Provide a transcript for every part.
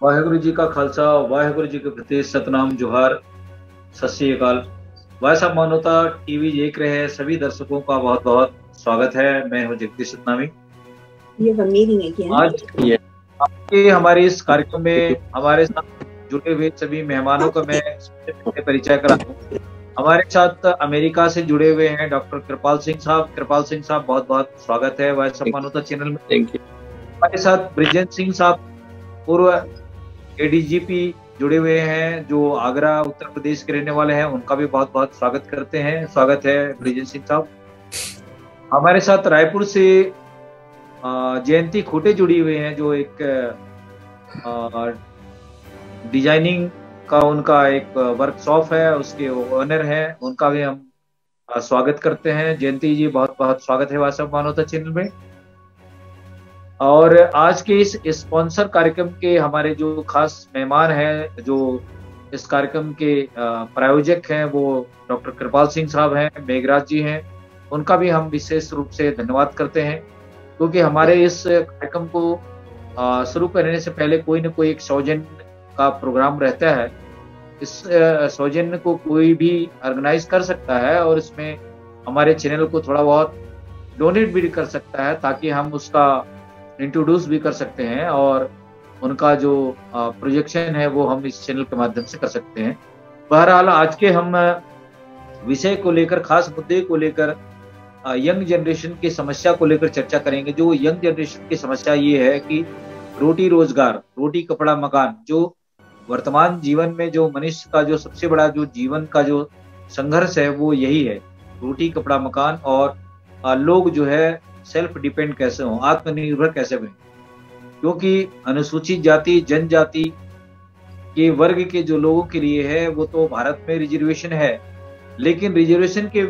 वाहेगुरु जी का खालसा, वाहेगुरु जी के प्रति सतनाम जोहार, सत श्री अकाल। भाई साहब, मानवता टीवी देख रहे हैं सभी दर्शकों का बहुत बहुत स्वागत है। मैं हूं जगदीश सतनामी। ये मेरी है क्या? आज ये आपके हमारे इस कार्यक्रम में हमारे साथ जुड़े हुए सभी मेहमानों का मैं सबसे पहले परिचय करा दूं। हमारे साथ अमेरिका से जुड़े हुए हैं डॉक्टर कृपाल सिंह साहब। कृपाल सिंह साहब, बहुत बहुत स्वागत है भाई साहब मानवता चैनल में। Thank you. हमारे साथ ब्रिजेंद्र सिंह साहब, पूर्व एडीजीपी, जुड़े हुए हैं, जो आगरा उत्तर प्रदेश के रहने वाले हैं। उनका भी बहुत बहुत स्वागत करते हैं। स्वागत है ब्रिजेंद्र सिंह साहब। हमारे साथ रायपुर से जयंती खोटे जुड़ी हुई हैं, जो एक डिजाइनिंग का उनका एक वर्कशॉप है, उसके ओनर हैं। उनका भी हम स्वागत करते हैं। जयंती जी, बहुत बहुत स्वागत है वास्तव मानवता चैनल में। और आज के इस स्पॉन्सर कार्यक्रम के हमारे जो खास मेहमान हैं, जो इस कार्यक्रम के प्रायोजक हैं, वो डॉक्टर कृपाल सिंह साहब हैं, मेघराज जी हैं। उनका भी हम विशेष रूप से धन्यवाद करते हैं, क्योंकि हमारे इस कार्यक्रम को शुरू करने से पहले कोई न कोई एक सौजन्य का प्रोग्राम रहता है। इस सौजन्य को कोई भी ऑर्गेनाइज कर सकता है और इसमें हमारे चैनल को थोड़ा बहुत डोनेट भी कर सकता है, ताकि हम उसका इंट्रोड्यूस भी कर सकते हैं और उनका जो प्रोजेक्शन है वो हम इस चैनल के माध्यम से कर सकते हैं। बहरहाल, आज के हम विषय को लेकर, खास मुद्दे को लेकर, यंग जनरेशन की समस्या को लेकर चर्चा करेंगे। जो यंग जनरेशन की समस्या ये है कि रोटी रोजगार, रोटी कपड़ा मकान, जो वर्तमान जीवन में जो मनुष्य का जो सबसे बड़ा जो जीवन का जो संघर्ष है वो यही है, रोटी कपड़ा मकान। और लोग जो है सेल्फ डिपेंड कैसे हों, आत्मनिर्भर कैसे बने। क्योंकि अनुसूचित जाति जनजाति के वर्ग के जो लोगों के लिए है वो तो भारत में रिजर्वेशन है, लेकिन रिजर्वेशन के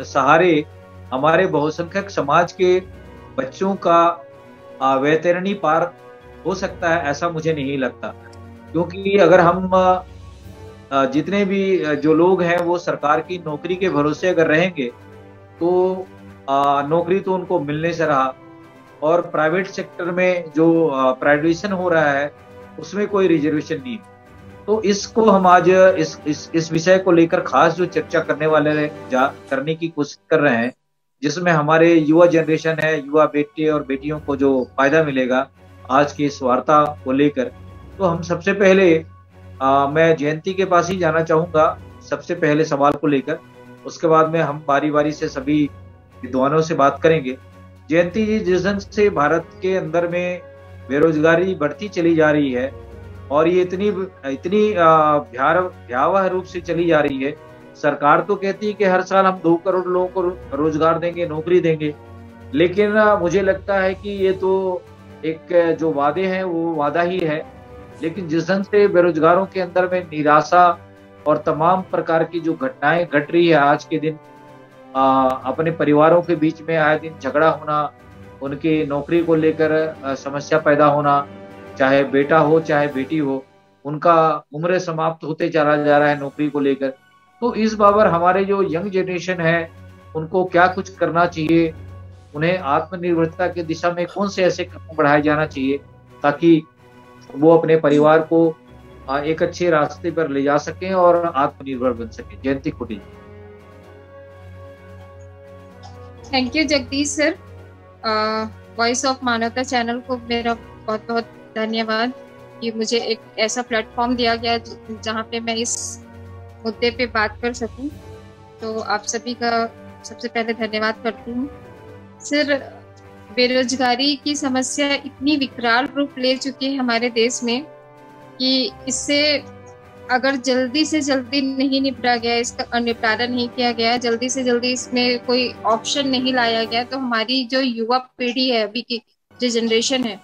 सहारे हमारे बहुसंख्यक समाज के बच्चों का वैतरणी पार हो सकता है, ऐसा मुझे नहीं लगता। क्योंकि अगर हम जितने भी जो लोग हैं वो सरकार की नौकरी के भरोसे अगर रहेंगे, तो नौकरी तो उनको मिलने से रहा, और प्राइवेट सेक्टर में जो प्राइवेटाइजेशन हो रहा है उसमें कोई रिजर्वेशन नहीं है। तो इसको हम आज इस विषय को लेकर खास जो चर्चा करने की कोशिश कर रहे हैं, जिसमें हमारे युवा जनरेशन है, युवा बेटे और बेटियों को जो फायदा मिलेगा आज की इस वार्ता को लेकर। तो हम सबसे पहले मैं जयंती के पास ही जाना चाहूंगा सबसे पहले सवाल को लेकर। उसके बाद में हम बारी बारी से सभी विद्वानों से बात करेंगे। जयंती जी, जिस ढंग से भारत के अंदर में बेरोजगारी बढ़ती चली जा रही है, और ये इतनी इतनी भयावह रूप से चली जा रही है। सरकार तो कहती है कि हर साल हम 2 करोड़ लोगों को रोजगार देंगे, नौकरी देंगे, लेकिन मुझे लगता है कि ये तो एक जो वादे हैं वो वादा ही है। लेकिन जिस ढंग से बेरोजगारों के अंदर में निराशा और तमाम प्रकार की जो घटनाएं घट रही है आज के दिन, अपने परिवारों के बीच में आए दिन झगड़ा होना, उनकी नौकरी को लेकर समस्या पैदा होना, चाहे बेटा हो चाहे बेटी हो, उनका उम्र समाप्त होते चला जा रहा है नौकरी को लेकर। तो इस बाबर हमारे जो यंग जनरेशन है उनको क्या कुछ करना चाहिए, उन्हें आत्मनिर्भरता की दिशा में कौन से ऐसे कदम बढ़ाए जाना चाहिए ताकि वो अपने परिवार को एक अच्छे रास्ते पर ले जा सकें और आत्मनिर्भर बन सके। जयंती खुटी। Thank you Jagdish sir. Voice of मानवता चैनल को मेरा बहुत बहुत धन्यवाद कि मुझे एक ऐसा प्लेटफॉर्म दिया गया जहाँ पे मैं इस मुद्दे पे बात कर सकूं। तो आप सभी का सबसे पहले धन्यवाद करती हूँ। सर, बेरोजगारी की समस्या इतनी विकराल रूप ले चुकी है हमारे देश में कि इससे अगर जल्दी से जल्दी नहीं निपटा गया, इसका निपटारा नहीं किया गया, जल्दी से जल्दी इसमें कोई ऑप्शन नहीं लाया गया, तो हमारी जो युवा पीढ़ी है, अभी की जो जनरेशन है,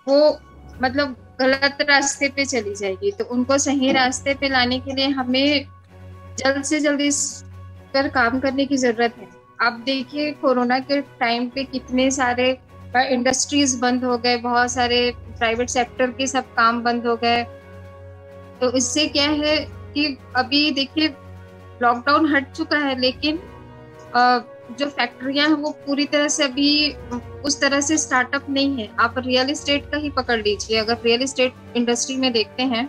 वो मतलब गलत रास्ते पे चली जाएगी। तो उनको सही रास्ते पे लाने के लिए हमें जल्द से जल्द इस पर काम करने की जरूरत है। आप देखिए, कोरोना के टाइम पे कितने सारे इंडस्ट्रीज बंद हो गए, बहुत सारे प्राइवेट सेक्टर के सब काम बंद हो गए। तो इससे क्या है कि अभी देखिए लॉकडाउन हट चुका है, लेकिन जो फैक्ट्रियां हैं वो पूरी तरह से अभी उस तरह से स्टार्टअप नहीं है। आप रियल एस्टेट का ही पकड़ लीजिए, अगर रियल एस्टेट इंडस्ट्री में देखते हैं,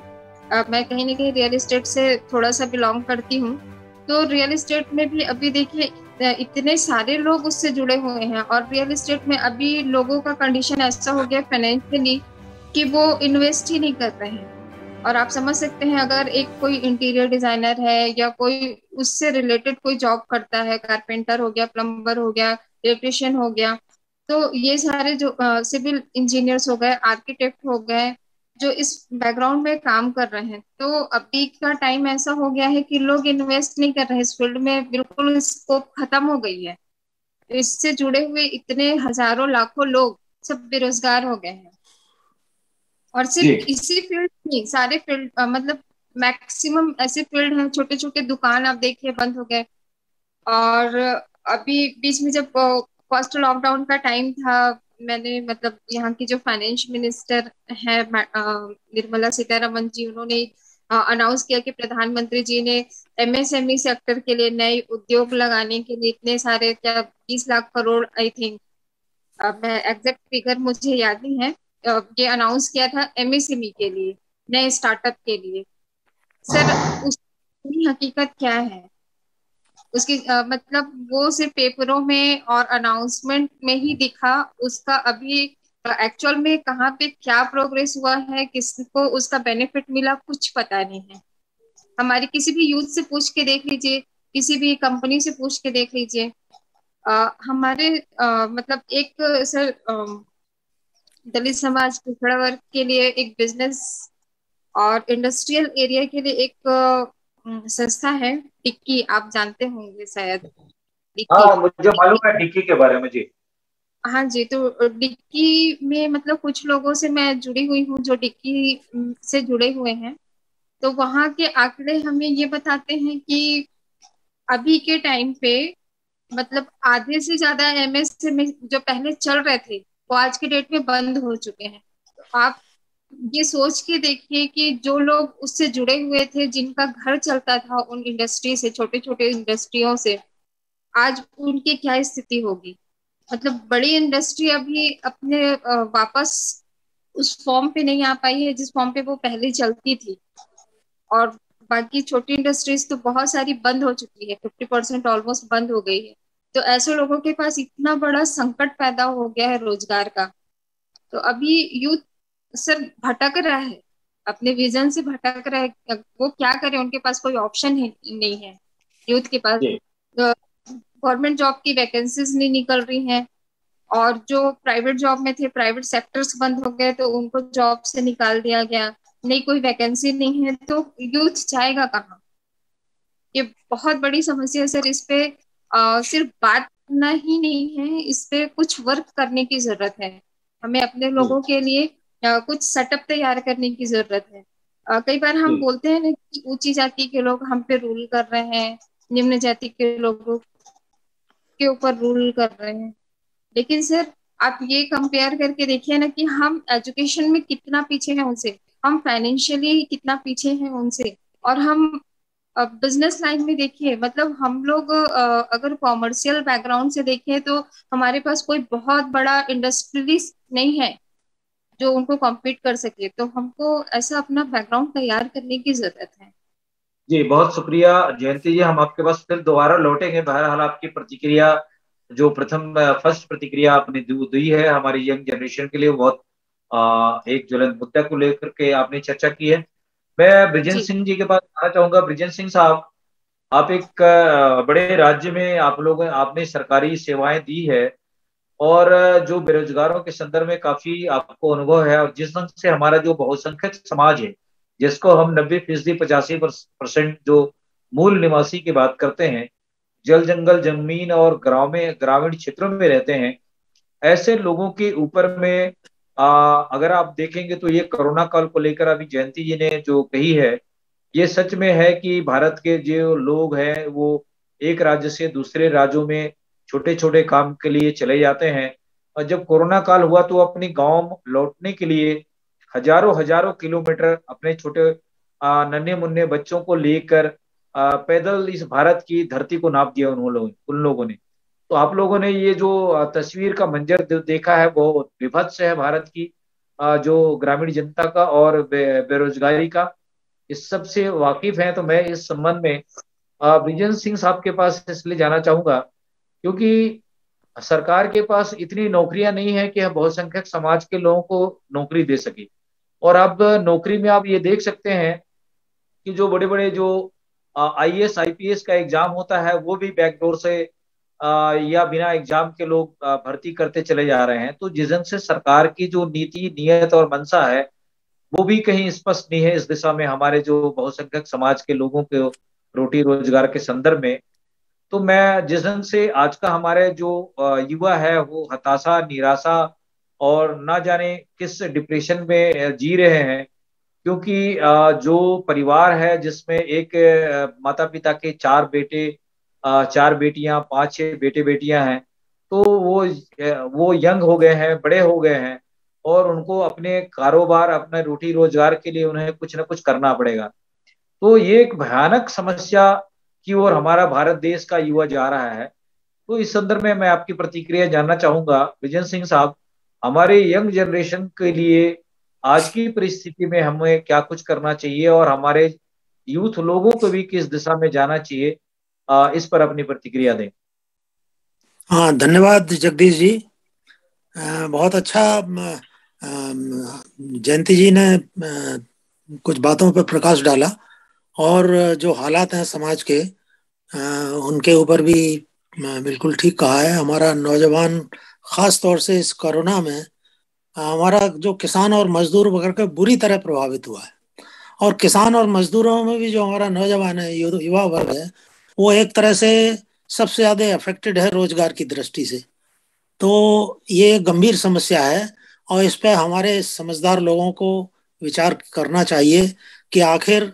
मैं कहीं ना कहीं रियल एस्टेट से थोड़ा सा बिलोंग करती हूँ, तो रियल एस्टेट में भी अभी देखिए इतने सारे लोग उससे जुड़े हुए हैं, और रियल एस्टेट में अभी लोगों का कंडीशन ऐसा हो गया फाइनेंशियली कि वो इन्वेस्ट ही नहीं कर रहे हैं। और आप समझ सकते हैं, अगर एक कोई इंटीरियर डिजाइनर है या कोई उससे रिलेटेड कोई जॉब करता है, कारपेंटर हो गया, प्लम्बर हो गया, इलेक्ट्रिशियन हो गया, तो ये सारे जो सिविल इंजीनियर्स हो गए, आर्किटेक्ट हो गए, जो इस बैकग्राउंड में काम कर रहे हैं, तो अभी का टाइम ऐसा हो गया है कि लोग इन्वेस्ट नहीं कर रहे हैं इस फील्ड में, बिल्कुल स्कोप खत्म हो गई है। इससे जुड़े हुए इतने हजारों लाखों लोग सब बेरोजगार हो गए हैं। और जी सिर्फ इसी फील्ड नहीं, सारे फील्ड मतलब मैक्सिमम ऐसे फील्ड हैं, छोटे छोटे दुकान आप देखिए बंद हो गए। और अभी बीच में जब फर्स्ट लॉकडाउन का टाइम था, मैंने मतलब यहाँ की जो फाइनेंस मिनिस्टर है निर्मला सीतारमन जी, उन्होंने अनाउंस किया कि प्रधानमंत्री जी ने एमएसएमई सेक्टर के लिए नए उद्योग लगाने के लिए इतने सारे, क्या 20 लाख करोड़ आई थिंक, मैं एग्जैक्ट फिगर मुझे याद नहीं है, ये अनाउंस किया था एमएसएमई के लिए, नए स्टार्टअप के लिए। सर उसकी हकीकत क्या है? उसकी मतलब वो सिर्फ पेपरों में और अनाउंसमेंट में ही दिखा, उसका अभी एक्चुअल में कहाँ पे क्या प्रोग्रेस हुआ है, किसको उसका बेनिफिट मिला, कुछ पता नहीं है। हमारी किसी भी यूथ से पूछ के देख लीजिए, किसी भी कंपनी से पूछ के देख लीजिए, हमारे मतलब एक सर दलित समाज पिछड़ा वर्ग के लिए एक बिजनेस और इंडस्ट्रियल एरिया के लिए एक संस्था है टिक्की, आप जानते होंगे शायद, डिक्की। हाँ, मुझे मालूम है डिक्की के बारे में जी। हाँ जी, तो डिक्की में मतलब कुछ लोगों से मैं जुड़ी हुई हूँ जो डिक्की से जुड़े हुए हैं। तो वहाँ के आंकड़े हमें ये बताते हैं कि अभी के टाइम पे मतलब आधे से ज्यादा एमएसएमई जो पहले चल रहे थे वो आज के डेट में बंद हो चुके हैं। तो आप ये सोच के देखिए कि जो लोग उससे जुड़े हुए थे, जिनका घर चलता था उन इंडस्ट्री से, छोटे छोटे इंडस्ट्रियों से, आज उनकी क्या स्थिति होगी। मतलब बड़ी इंडस्ट्री अभी अपने वापस उस फॉर्म पे नहीं आ पाई है जिस फॉर्म पे वो पहले चलती थी। और बाकी छोटी इंडस्ट्रीज तो बहुत सारी बंद हो चुकी है, 50% ऑलमोस्ट बंद हो गई है। तो ऐसे लोगों के पास इतना बड़ा संकट पैदा हो गया है रोजगार का। तो अभी यूथ सर भटक रहा है, अपने विजन से भटक रहा है, वो क्या करे, उनके पास कोई ऑप्शन नहीं है यूथ के पास। जी गवर्नमेंट जॉब की वैकेंसीज नहीं निकल रही हैं, और जो प्राइवेट जॉब में थे, प्राइवेट सेक्टर्स बंद हो गए तो उनको जॉब से निकाल दिया गया, नहीं कोई वैकेंसी नहीं है, तो यूथ जाएगा कहाँ? ये बहुत बड़ी समस्या है सर। इस पे सिर्फ बात करना ही नहीं है, इस पे कुछ वर्क करने की जरूरत है। हमें अपने जी लोगों के लिए कुछ सेटअप तैयार करने की जरूरत है। कई बार हम जी बोलते हैं ना कि ऊंची जाति के लोग हम पे रूल कर रहे हैं, निम्न जाति के लोगों के ऊपर रूल कर रहे हैं, लेकिन सर आप ये कंपेयर करके देखिए ना कि हम एजुकेशन में कितना पीछे हैं उनसे, हम फाइनेंशियली कितना पीछे हैं उनसे। और हम बिजनेस लाइन में देखिए, मतलब हम लोग अगर कॉमर्शियल बैकग्राउंड से देखें तो हमारे पास कोई बहुत बड़ा इंडस्ट्रियलिस्ट नहीं है जो उनको कॉम्पीट कर सके। तो हमको ऐसा अपना बैकग्राउंड तैयार करने की जरूरत है। जी, बहुत शुक्रिया जयंती जी। हम आपके पास फिर दोबारा लौटेंगे। बहरहाल आपकी प्रतिक्रिया, जो प्रथम फर्स्ट प्रतिक्रिया आपने दी है हमारी यंग जनरेशन के लिए, वो बहुत एक ज्वलंत मुद्दा को लेकर के आपने चर्चा की है। मैं ब्रिजेंद्र जी सिंह जी के पास आना चाहूंगा। ब्रिजेंद्र सिंह साहब, आप एक बड़े राज्य में आप लोग आपने सरकारी सेवाएं दी है, और जो बेरोजगारों के संदर्भ में काफी आपको अनुभव है, और जिस ढंग से हमारा जो बहुसंख्यक समाज है, जिसको हम 90% 85% जो मूल निवासी की बात करते हैं, जल जंगल जमीन और गांव में ग्रामीण क्षेत्रों में रहते हैं, ऐसे लोगों के ऊपर में अगर आप देखेंगे तो ये कोरोना काल को लेकर अभी जयंती जी ने जो कही है, ये सच में है कि भारत के जो लोग हैं वो एक राज्य से दूसरे राज्यों में छोटे छोटे काम के लिए चले जाते हैं, और जब कोरोना काल हुआ तो अपने गांव लौटने के लिए हजारों हजारों किलोमीटर अपने छोटे नन्हे मुन्ने बच्चों को लेकर पैदल इस भारत की धरती को नाप दिया उन लोगों ने। तो आप लोगों ने ये जो तस्वीर का मंजर देखा है वो विभत्स है भारत की जो ग्रामीण जनता का और बेरोजगारी का, इस सब से वाकिफ हैं। तो मैं इस संबंध में विजय सिंह साहब के पास इसलिए जाना चाहूंगा क्योंकि सरकार के पास इतनी नौकरियां नहीं है कि बहुसंख्यक समाज के लोगों को नौकरी दे सके। और अब नौकरी में आप ये देख सकते हैं कि जो बड़े बड़े जो आईएएस आईपीएस का एग्जाम होता है वो भी बैकडोर से या बिना एग्जाम के लोग भर्ती करते चले जा रहे हैं। तो जिस ढंग से सरकार की जो नीति नियत और मंशा है वो भी कहीं स्पष्ट नहीं है इस दिशा में हमारे जो बहुसंख्यक समाज के लोगों के रोटी रोजगार के संदर्भ में। तो मैं जिस ढंग से आज का हमारे जो युवा है वो हताशा निराशा और ना जाने किस डिप्रेशन में जी रहे हैं, क्योंकि जो परिवार है जिसमें एक माता पिता के चार बेटे चार बेटियां पांच छह बेटे बेटियां हैं, तो वो यंग हो गए हैं बड़े हो गए हैं और उनको अपने कारोबार अपने रोटी रोजगार के लिए उन्हें कुछ ना कुछ करना पड़ेगा। तो ये एक भयानक समस्या की ओर हमारा भारत देश का युवा जा रहा है। तो इस संदर्भ में मैं आपकी प्रतिक्रिया जानना चाहूंगा विजय सिंह साहब, हमारे यंग जनरेशन के लिए आज की परिस्थिति में हमें क्या कुछ करना चाहिए और हमारे यूथ लोगों को भी किस दिशा में जाना चाहिए, इस पर अपनी प्रतिक्रिया दें। हाँ, धन्यवाद जगदीश जी। बहुत अच्छा जयंती जी ने कुछ बातों पर प्रकाश डाला और जो हालात हैं समाज के उनके ऊपर भी बिल्कुल ठीक कहा है। हमारा नौजवान खास तौर से इस कोरोना में हमारा जो किसान और मजदूर वगैरह का बुरी तरह प्रभावित हुआ है। और किसान और मजदूरों में भी जो हमारा नौजवान है युवा वर्ग है वो एक तरह से सबसे ज्यादा अफेक्टेड है रोजगार की दृष्टि से। तो ये गंभीर समस्या है और इस पे हमारे समझदार लोगों को विचार करना चाहिए कि आखिर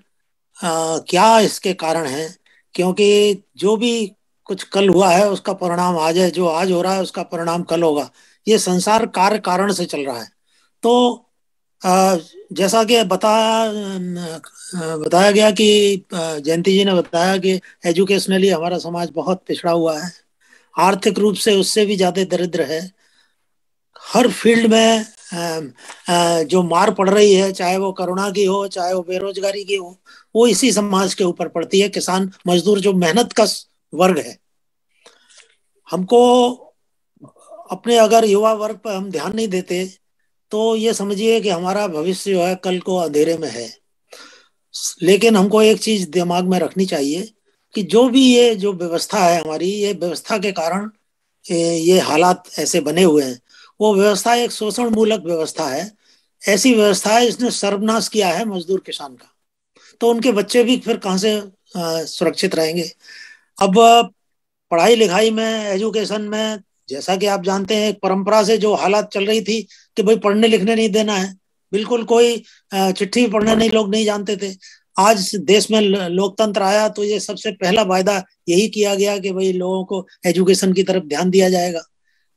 क्या इसके कारण है। क्योंकि जो भी कुछ कल हुआ है उसका परिणाम आज है, जो आज हो रहा है उसका परिणाम कल होगा। ये संसार कार्य कारण से चल रहा है। तो जैसा कि बताया गया कि जयंती जी ने बताया कि एजुकेशनली हमारा समाज बहुत पिछड़ा हुआ है, आर्थिक रूप से उससे भी ज्यादा दरिद्र है। हर फील्ड में जो मार पड़ रही है, चाहे वो कोरोना की हो चाहे वो बेरोजगारी की हो, वो इसी समाज के ऊपर पड़ती है। किसान मजदूर जो मेहनत का वर्ग है, हमको अपने अगर युवा वर्ग पर हम ध्यान नहीं देते तो ये समझिए कि हमारा भविष्य जो है कल को अंधेरे में है। लेकिन हमको एक चीज दिमाग में रखनी चाहिए कि जो भी ये जो व्यवस्था है हमारी, ये व्यवस्था के कारण ये हालात ऐसे बने हुए हैं। वो व्यवस्था एक शोषण मूलक व्यवस्था है। ऐसी व्यवस्था है जिसने सर्वनाश किया है मजदूर किसान का। तो उनके बच्चे भी फिर कहाँ से सुरक्षित रहेंगे। अब पढ़ाई लिखाई में, एजुकेशन में, जैसा कि आप जानते हैं एक परंपरा से जो हालात चल रही थी कि भाई पढ़ने लिखने नहीं देना है, बिल्कुल कोई चिट्ठी पढ़ने नहीं लोग नहीं जानते थे। आज देश में लोकतंत्र आया तो ये सबसे पहला वायदा यही किया गया कि भाई लोगों को एजुकेशन की तरफ ध्यान दिया जाएगा।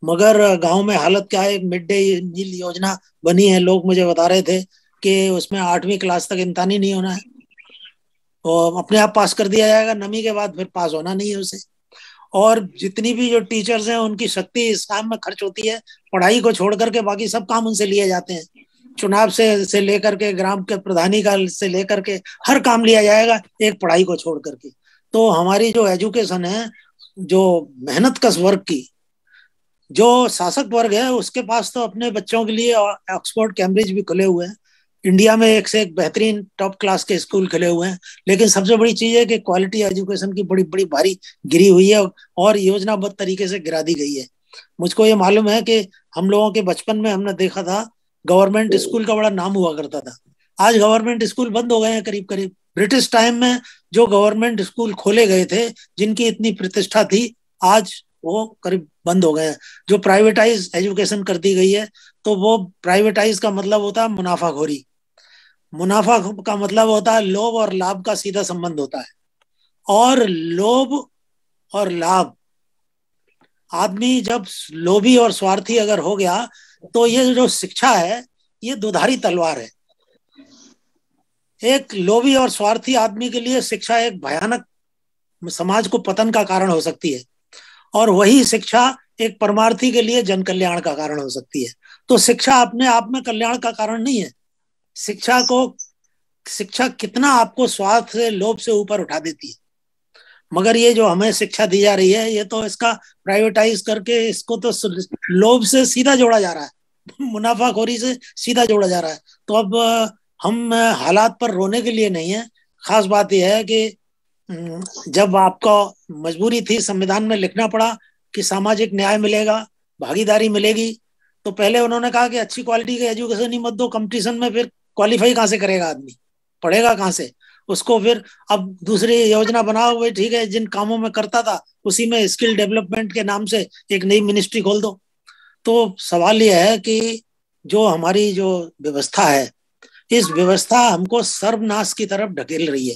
मगर गांव में हालत क्या है, एक मिड डे मील योजना बनी है, लोग मुझे बता रहे थे कि उसमें 8वीं क्लास तक इम्तिहान ही नहीं होना है और अपने आप पास कर दिया जाएगा, 9वीं के बाद फिर पास होना नहीं है उसे। और जितनी भी जो टीचर्स हैं उनकी शक्ति इस काम में खर्च होती है, पढ़ाई को छोड़ करके बाकी सब काम उनसे लिए जाते हैं। चुनाव से लेकर के ग्राम के प्रधानी का से लेकर के हर काम लिया जाएगा एक पढ़ाई को छोड़ करके। तो हमारी जो एजुकेशन है, जो मेहनत कश वर्ग की, जो शासक वर्ग है, उसके पास तो अपने बच्चों के लिए ऑक्सफोर्ड कैम्ब्रिज भी खुले हुए हैं। इंडिया में एक से एक बेहतरीन टॉप क्लास के स्कूल खुले हुए हैं। लेकिन सबसे बड़ी चीज है कि क्वालिटी एजुकेशन की बड़ी बड़ी भारी गिरी हुई है और योजनाबद्ध तरीके से गिरा दी गई है। मुझको ये मालूम है कि हम लोगों के बचपन में हमने देखा था गवर्नमेंट स्कूल का बड़ा नाम हुआ करता था। आज गवर्नमेंट स्कूल बंद हो गए हैं करीब करीब। ब्रिटिश टाइम में जो गवर्नमेंट स्कूल खोले गए थे जिनकी इतनी प्रतिष्ठा थी, आज वो करीब बंद हो गए हैं। जो प्राइवेटाइज एजुकेशन कर दी गई है, तो वो प्राइवेटाइज का मतलब होता है मुनाफाखोरी। मुनाफा का मतलब होता है लोभ और लाभ का सीधा संबंध होता है। और लोभ और लाभ, आदमी जब लोभी और स्वार्थी अगर हो गया तो ये जो शिक्षा है ये दुधारी तलवार है। एक लोभी और स्वार्थी आदमी के लिए शिक्षा एक भयानक समाज को पतन का कारण हो सकती है, और वही शिक्षा एक परमार्थी के लिए जन कल्याण का कारण हो सकती है। तो शिक्षा अपने आप में कल्याण का कारण नहीं है। शिक्षा कितना आपको स्वार्थ से, लोभ से ऊपर उठा देती है। मगर ये जो हमें शिक्षा दी जा रही है, ये तो इसका प्राइवेटाइज करके इसको तो लोभ से सीधा जोड़ा जा रहा है, मुनाफाखोरी से सीधा जोड़ा जा रहा है। तो अब हम हालात पर रोने के लिए नहीं है। खास बात यह है कि जब आपको मजबूरी थी, संविधान में लिखना पड़ा कि सामाजिक न्याय मिलेगा, भागीदारी मिलेगी, तो पहले उन्होंने कहा कि अच्छी क्वालिटी का एजुकेशन ही मत दो कंपटीशन में, फिर क्वालिफाई कहाँ से करेगा आदमी, पढ़ेगा कहाँ से उसको। फिर अब दूसरी योजना बनाओ, भाई ठीक है, जिन कामों में करता था उसी में स्किल डेवलपमेंट के नाम से एक नई मिनिस्ट्री खोल दो। तो सवाल यह है कि जो हमारी जो व्यवस्था है, इस व्यवस्था हमको सर्वनाश की तरफ ढकेल रही है।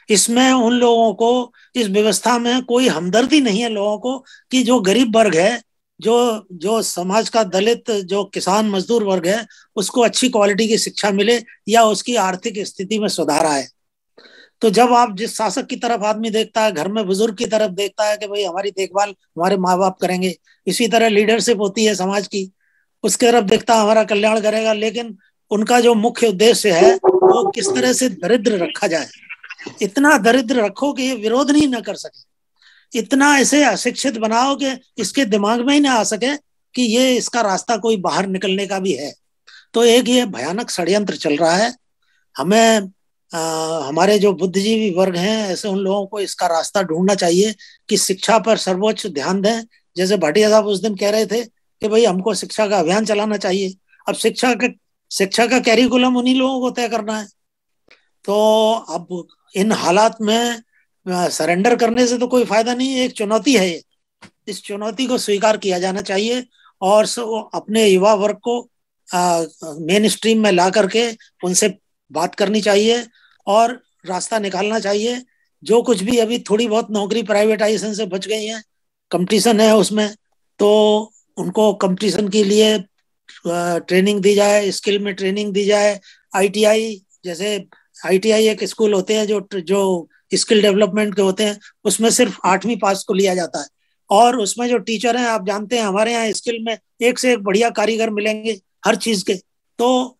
इसमें उन लोगों को, इस व्यवस्था में कोई हमदर्दी नहीं है लोगों को कि जो गरीब वर्ग है, जो समाज का दलित, जो किसान मजदूर वर्ग है, उसको अच्छी क्वालिटी की शिक्षा मिले या उसकी आर्थिक स्थिति में सुधार आए। तो जब आप जिस शासक की तरफ आदमी देखता है, घर में बुजुर्ग की तरफ देखता है कि भाई हमारी देखभाल हमारे माँ बाप करेंगे, इसी तरह लीडरशिप होती है समाज की, उसकी तरफ देखता है हमारा कल्याण करेगा, लेकिन उनका जो मुख्य उद्देश्य है वो किस तरह से दरिद्र रखा जाए। इतना दरिद्र रखो कि ये विरोध नहीं न कर सके, इतना ऐसे अशिक्षित बनाओ कि इसके दिमाग में ही ना आ सके कि ये इसका रास्ता कोई बाहर निकलने का भी है। तो एक ये भयानक षड्यंत्र चल रहा है। हमें हमारे जो बुद्धिजीवी वर्ग हैं, ऐसे उन लोगों को इसका रास्ता ढूंढना चाहिए कि शिक्षा पर सर्वोच्च ध्यान दें। जैसे भाटिया साहब उस दिन कह रहे थे कि भाई हमको शिक्षा का अभियान चलाना चाहिए। अब शिक्षा का कैरिकुलम उन्हीं लोगों को तय करना है। तो अब इन हालात में सरेंडर करने से तो कोई फायदा नहीं है, एक चुनौती है ये। इस चुनौती को स्वीकार किया जाना चाहिए और अपने युवा वर्ग को मेन स्ट्रीम में ला करके उनसे बात करनी चाहिए और रास्ता निकालना चाहिए। जो कुछ भी अभी थोड़ी बहुत नौकरी प्राइवेटाइजेशन से बच गई है, कंपटीशन है उसमें, तो उनको कंपटीशन के लिए ट्रेनिंग दी जाए, स्किल में ट्रेनिंग दी जाए। आईटीआई, जैसे आईटीआई एक स्कूल होते हैं जो स्किल डेवलपमेंट के होते हैं, उसमें सिर्फ 8वीं पास को लिया जाता है और उसमें जो टीचर हैं, आप जानते हैं हमारे यहाँ स्किल में एक से एक बढ़िया कारीगर मिलेंगे हर चीज के, तो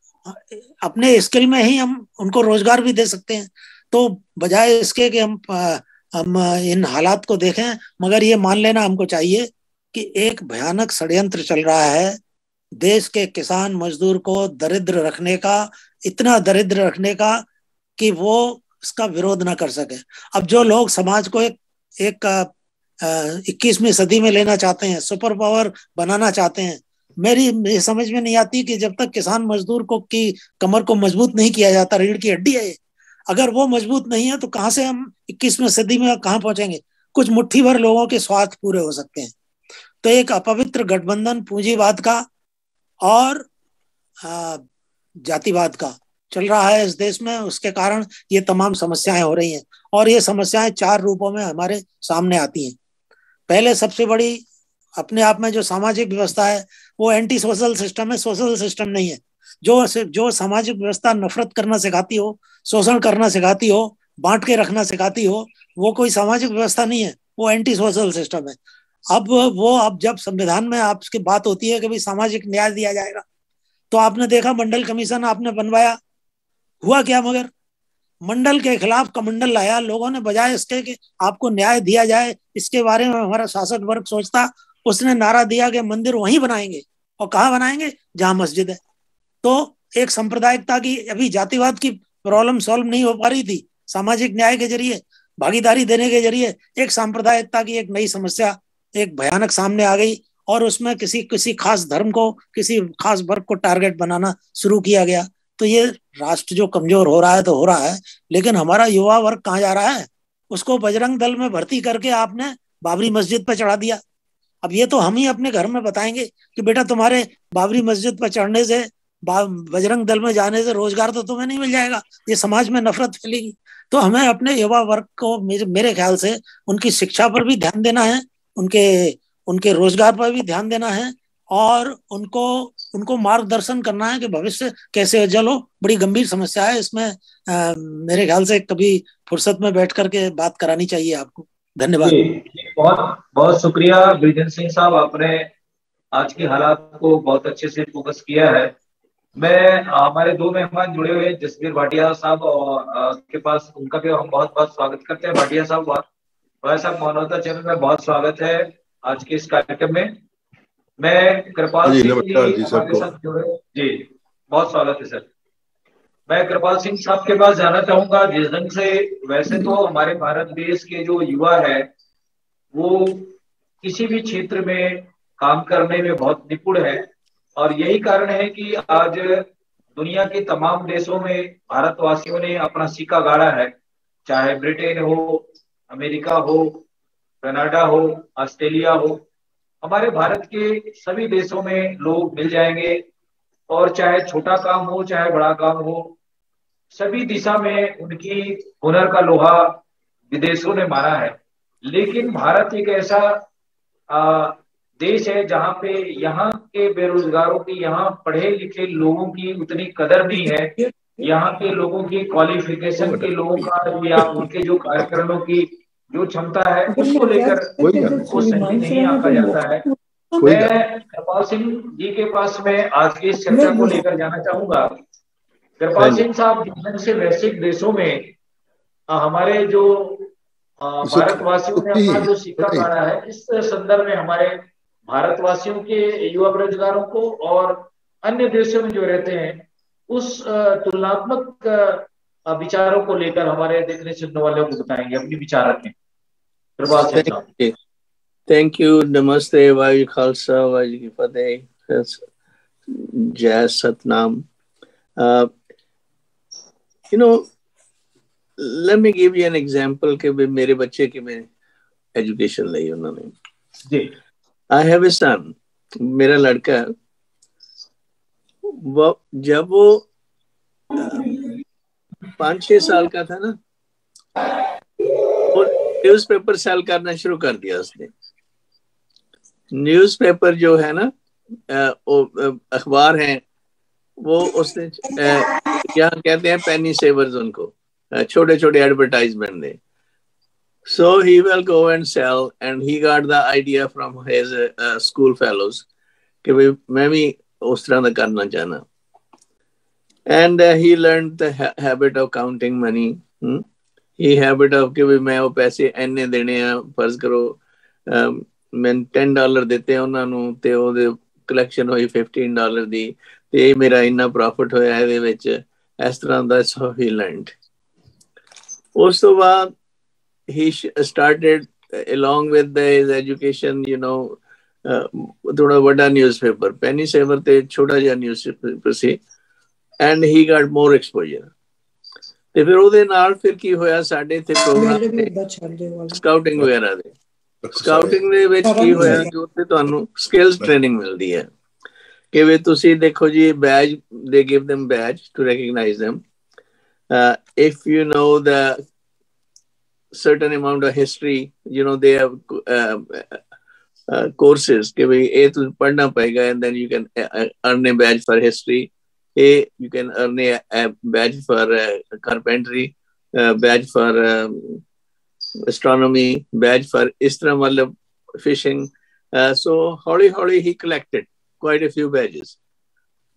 अपने स्किल में ही हम उनको रोजगार भी दे सकते हैं। तो बजाय इसके कि हम इन हालात को देखें, मगर ये मान लेना हमको चाहिए कि एक भयानक षड्यंत्र चल रहा है देश के किसान मजदूर को दरिद्र रखने का, इतना दरिद्र रखने का कि वो इसका विरोध ना कर सके। अब जो लोग समाज को एक 21वीं सदी में लेना चाहते हैं, सुपर पावर बनाना चाहते हैं, मेरी समझ में नहीं आती कि जब तक किसान मजदूर को की कमर को मजबूत नहीं किया जाता, रीढ़ की हड्डी है, अगर वो मजबूत नहीं है तो कहां से हम 21वीं सदी में कहां पहुंचेंगे। कुछ मुट्ठी भर लोगों के स्वार्थ पूरे हो सकते हैं। तो एक अपवित्र गठबंधन पूंजीवाद का और जातिवाद का चल रहा है इस देश में, उसके कारण ये तमाम समस्याएं हो रही हैं और ये समस्याएं 4 रूपों में हमारे सामने आती हैं। पहले सबसे बड़ी अपने आप में जो सामाजिक व्यवस्था है वो एंटी सोशल सिस्टम है, सोशल सिस्टम नहीं है। जो सामाजिक व्यवस्था नफरत करना सिखाती हो, शोषण करना सिखाती हो, बांट के रखना सिखाती हो, वो कोई सामाजिक व्यवस्था नहीं है, वो एंटी सोशल सिस्टम है। अब जब संविधान में आपकी बात होती है कि भाई सामाजिक न्याय दिया जाएगा, तो आपने देखा मंडल कमीशन आपने बनवाया, हुआ क्या? मगर मंडल के खिलाफ कमंडल लाया लोगों ने, बजाय इसके कि आपको न्याय दिया जाए, इसके बारे में हमारा शासक वर्ग सोचता, उसने नारा दिया कि मंदिर वहीं बनाएंगे। और कहाँ बनाएंगे? जहां मस्जिद है। तो एक सांप्रदायिकता की, अभी जातिवाद की प्रॉब्लम सॉल्व नहीं हो पा रही थी, सामाजिक न्याय के जरिए, भागीदारी देने के जरिए एक सांप्रदायिकता की एक नई समस्या एक भयानक सामने आ गई और उसमें किसी खास धर्म को, किसी खास वर्ग को टारगेट बनाना शुरू किया गया। तो ये राष्ट्र जो कमजोर हो रहा है तो हो रहा है, लेकिन हमारा युवा वर्ग कहाँ जा रहा है? उसको बजरंग दल में भर्ती करके आपने बाबरी मस्जिद पर चढ़ा दिया। अब ये तो हम ही अपने घर में बताएंगे कि बेटा तुम्हारे बाबरी मस्जिद पर चढ़ने से, बजरंग दल में जाने से रोजगार तो तुम्हें नहीं मिल जाएगा, ये समाज में नफरत फैलेगी। तो हमें अपने युवा वर्ग को मेरे ख्याल से उनकी शिक्षा पर भी ध्यान देना है, उनके रोजगार पर भी ध्यान देना है और उनको मार्गदर्शन करना है कि भविष्य कैसे उज्जवल हो। बड़ी गंभीर समस्या है, इसमें मेरे ख्याल से कभी फुर्सत में बैठ करके बात करानी चाहिए आपको। धन्यवाद। बहुत बहुत शुक्रिया ब्रिजेंद्र सिंह साहब, आपने आज के हालात को बहुत अच्छे से फोकस किया है। मैं हमारे दो मेहमान जुड़े हुए हैं, जसबीर भाटिया साहब और के पास, उनका भी हम बहुत बहुत स्वागत करते हैं। भाटिया साहब, भाई साहब, मानवता चैनल में बहुत स्वागत है आज के इस कार्यक्रम में। मैं कृपाल सिंह जी हमारे साथ जुड़े जी, बहुत स्वागत है सर। मैं कृपाल सिंह साहब के पास जाना चाहूंगा। जिस ढंग से, वैसे तो हमारे भारत देश के जो युवा है वो किसी भी क्षेत्र में काम करने में बहुत निपुण है, और यही कारण है कि आज दुनिया के तमाम देशों में भारतवासियों ने अपना सिक्का गाड़ा है। चाहे ब्रिटेन हो, अमेरिका हो, कनाडा हो, ऑस्ट्रेलिया हो, हमारे भारत के सभी देशों में लोग मिल जाएंगे, और चाहे छोटा काम हो चाहे बड़ा काम हो, सभी दिशा में उनकी हुनर का लोहा विदेशों ने मारा है। लेकिन भारत एक ऐसा देश है जहाँ पे यहाँ के बेरोजगारों की, यहाँ पढ़े लिखे लोगों की उतनी कदर नहीं है। यहाँ के लोगों की क्वालिफिकेशन के लोगों का या उनके जो कार्यक्रमों की जो क्षमता है उसको लेकर उनको सही नहीं आंका जाता है। मैं कृपाल सिंह जी के पास में आज की इस चर्चा को लेकर जाना चाहूंगा। कृपाल सिंह साहब, जिस से वैश्विक देशों में हमारे जो भारतवासियों ने अपना जो सिक्का गाड़ा है, इस संदर्भ में हमारे भारतवासियों के युवा बेरोजगारों को और अन्य देशों में जो रहते हैं उस तुलनात्मक विचारों को लेकर हमारे देखने सुनने वालों को बताएंगे, अपनी विचार रखें। कृपाल सिंह साहब। Thank you. Namaste. Vaheguru Khalsa, Vaheguru Ki Fateh. Jai Satnam. Let me give you an example कि मेरे बच्चे की मैं education ली उन्होंने जी। I have a son, मेरा लड़का, जब वो 5-6 साल का था ना, वो न्यूज़पेपर सेल करना शुरू कर दिया उसने। न्यूज़पेपर जो है ना, अखबार हैं, वो उसने यहाँ कहते हैं पेनी सेवर्स, उनको छोटे छोटे advertisement they. So he will go and sell, and he got the idea from his school fellows कि भाई मैं भी उस तरह का करना चाहना। And he learned the habit of counting money. He habit of कि भाई मैं वो पैसे इन्ने देने हैं, फर्ज करो मैं $10 देते हैं उन्होंने, ते ਉਹਦੇ कलेक्शन हुई $15 ਦੀ, ਤੇ ਮੇਰਾ ਇੰਨਾ प्रॉफिट होया ਇਹਦੇ ਵਿੱਚ, ਇਸ ਤਰ੍ਹਾਂ ਦਾ। So he learned. ਉਸ ਤੋਂ ਬਾਅਦ he started along with his education, थोड़ा बड़ा न्यूज़पेपर, पेनी सेवर ते छोटा जिहा न्यूज़पेपर सी, and he got more exposure. ਤੇ ਫਿਰ ਉਹਦੇ ਨਾਲ ਫਿਰ ਕੀ ਹੋਇਆ, ਸਾਡੇ ਇੱਥੇ ਪ੍ਰੋਗਰਾਮ ਸਕਾਊਟਿੰਗ ਵਗੈਰਾ ਦੇ, ਸਕਾਊਟਿੰਗ ਦੇ ਵਿੱਚ ਕੀ ਹੋਇਆ ਕਿ ਉੱਥੇ ਤੁਹਾਨੂੰ ਸਕਿੱਲਸ ਟ੍ਰੇਨਿੰਗ ਮਿਲਦੀ ਹੈ ਕਿ ਵੀ ਤੁਸੀਂ ਦੇਖੋ ਜੀ, badge, they give them badge to recognize them. If you know the certain amount of history, they have courses कि भाई ये तुझे पढ़ना पड़ेगा, and then you can earn a badge for history. You can earn a badge for carpentry, badge for astronomy, badge for इस तरह मतलब fishing. So hौली he collected quite a few badges.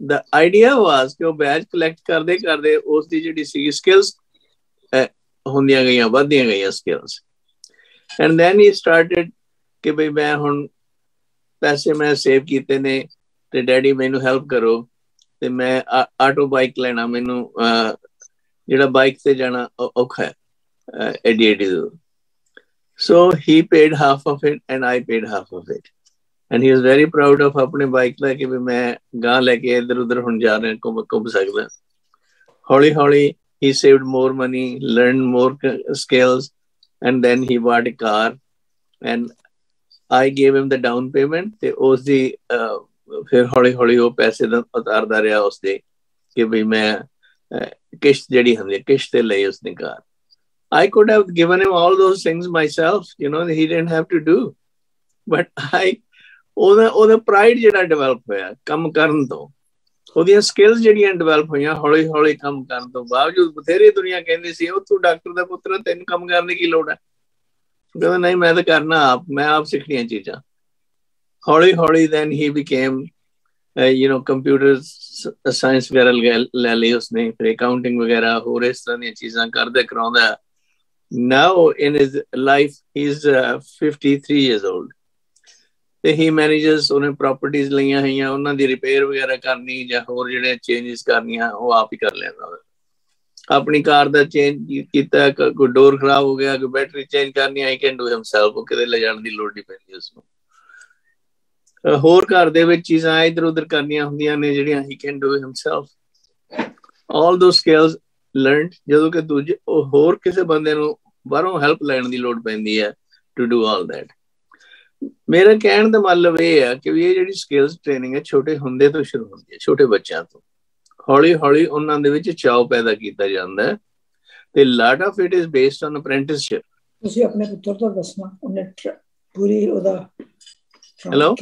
The idea was कि वो badge collect करदे उसकी जिहड़ी सी skills ਹੁੰਦੀਆਂ ਗਈਆਂ, ਵੱਧਦੀਆਂ ਗਈਆਂ skills. And then he started कि भाई मैं ਹੁਣ पैसे मैं सेव ਕੀਤੇ ਨੇ ਤੇ ਡੈਡੀ ਮੈਨੂੰ ਹੈਲਪ ਕਰੋ, ਤੇ ਮੈਂ ਆਟੋ ਬਾਈਕ ਲੈਣਾ, ਮੈਨੂੰ ਜਿਹੜਾ ਬਾਈਕ ਤੇ ਜਾਣਾ ਔਖਾ ਹੈ ਏਡੀ ਦੂਰ। So he paid half of it and I paid half of it, and he was very proud of अपने बाइक ਲੈ ਕੇ ਵੀ ਮੈਂ ਗਾਂ ਲੈ ਕੇ ਇੱਧਰ ਉੱਧਰ ਹੁਣ ਜਾ ਰਿਹਾ, ਘੁੰਮ ਸਕਦਾ। ਹੌਲੀ ਹੌਲੀ he saved more money, learned more skills, and then he bought a car, and I gave him the down payment. ਤੇ ਉਸ ਦੀ ਫਿਰ ਹੌਲੀ ਹੌਲੀ ਉਹ ਪੈਸੇ ਦਾ ਉਤਾਰਦਾ ਰਿਹਾ ਉਸਦੇ ਕਿ ਵੀ ਮੈਂ ਕਿਸ਼ਤ ਜਿਹੜੀ ਹੁੰਦੀ, ਕਿਸ਼ਤ ਤੇ ਲਈ ਉਸਨੇ ਕਾਰ। I could have given him all those things myself, he didn't have to do, but ਉਹਦਾ ਪ੍ਰਾਈਡ ਜਿਹੜਾ ਡਿਵੈਲਪ ਹੋਇਆ ਕੰਮ ਕਰਨ ਤੋਂ, ਉਹਦੀਆਂ ਸਕਿੱਲਸ ਜਿਹੜੀਆਂ ਡਿਵੈਲਪ ਹੋਈਆਂ ਹੌਲੀ ਹੌਲੀ ਕੰਮ ਕਰਨ ਤੋਂ ਬਾਵਜੂਦ, ਬਥੇਰੀ ਦੁਨੀਆ ਕਹਿੰਦੀ ਸੀ ਉਹ ਤੂੰ ਡਾਕਟਰ ਦਾ ਪੁੱਤਰ, ਤੈਨੂੰ ਕੰਮ ਕਰਨ ਦੀ ਕੀ ਲੋੜ ਹੈ? ਕਹਿੰਦਾ ਨਹੀਂ ਮੈਂ ਤਾਂ ਕਰਨਾ ਆਪ, ਮੈਂ ਆਪ ਸਿੱਖਣੀਆਂ ਚੀਜ਼ਾਂ। ਹੌਲੀ ਹੌਲੀ then he became computer science ਵਗੈਰਾ ਲੈ ਲਈ ਉਸਨੇ, ਫਿਰ ਅਕਾਊਂਟਿੰਗ ਵਗੈਰਾ ਹੋਰ ਇਸ ਤਰ੍ਹਾਂ ਦੀਆਂ ਚੀਜ਼ਾਂ ਕਰਦੇ ਕਰਾਉਂਦਾ। Now in his life he's 53 years old ਤੇ he manages, ਉਹਨੇ ਪ੍ਰੋਪਰਟੀਜ਼ ਲਈਆਂ ਹੋਈਆਂ, ਉਹਨਾਂ ਦੀ ਰਿਪੇਅਰ ਵਗੈਰਾ ਕਰਨੀ ਜਾਂ ਹੋਰ ਜਿਹੜੇ ਚੇਂਜਸ ਕਰਨੀਆਂ ਉਹ ਆਪ ਹੀ ਕਰ ਲੈਂਦਾ। ਆਪਣੀ ਕਾਰ ਦਾ ਚੇਂਜ ਕੀਤਾ, ਕੋਈ ਡੋਰ ਖਰਾਬ ਹੋ ਗਿਆ, ਕੋਈ ਬੈਟਰੀ ਚੇਂਜ ਕਰਨੀ, I can do himself, ਉਹ ਕਿਤੇ ਲੈ ਜਾਣ ਦੀ ਲੋੜ ਨਹੀਂ ਪੈਂਦੀ ਉਸਨੂੰ। ਹੋਰ ਘਰ ਦੇ ਵਿੱਚ ਚੀਜ਼ਾਂ ਇੱਧਰ ਉੱਧਰ ਕਰਨੀਆਂ ਹੁੰਦੀਆਂ ਨੇ ਜਿਹੜੀਆਂ he can do himself, all those skills learned। ਜਦੋਂ ਕਿ ਦੂਜੇ ਹੋਰ ਕਿਸੇ ਬੰਦੇ ਨੂੰ ਬਾਹਰੋਂ ਹੈਲਪ ਲੈਣ ਦੀ ਲੋੜ ਪੈਂਦੀ ਹੈ to do all that। ਮੇਰਾ ਕਹਿਣ ਦਾ ਮਤਲਬ ਇਹ ਹੈ ਕਿ ਵੀ ਇਹ ਜਿਹੜੀ ਸਕਿੱਲਸ ਟ੍ਰੇਨਿੰਗ ਹੈ ਛੋਟੇ ਹੁੰਦੇ ਤੋਂ ਸ਼ੁਰੂ ਹੁੰਦੀ ਹੈ, ਛੋਟੇ ਬੱਚਿਆਂ ਤੋਂ ਹੌਲੀ ਹੌਲੀ ਉਹਨਾਂ ਦੇ ਵਿੱਚ ਚਾਅ ਪੈਦਾ ਕੀਤਾ ਜਾਂਦਾ ਹੈ ਤੇ lot of it is based on apprenticeship। ਤੁਸੀਂ ਆਪਣੇ ਪੁੱਤਰ ਤੋਂ ਦੱਸਣਾ, ਉਹਨੇ ਪੂਰੀ ਉਹਦਾ ਹੈਲੋ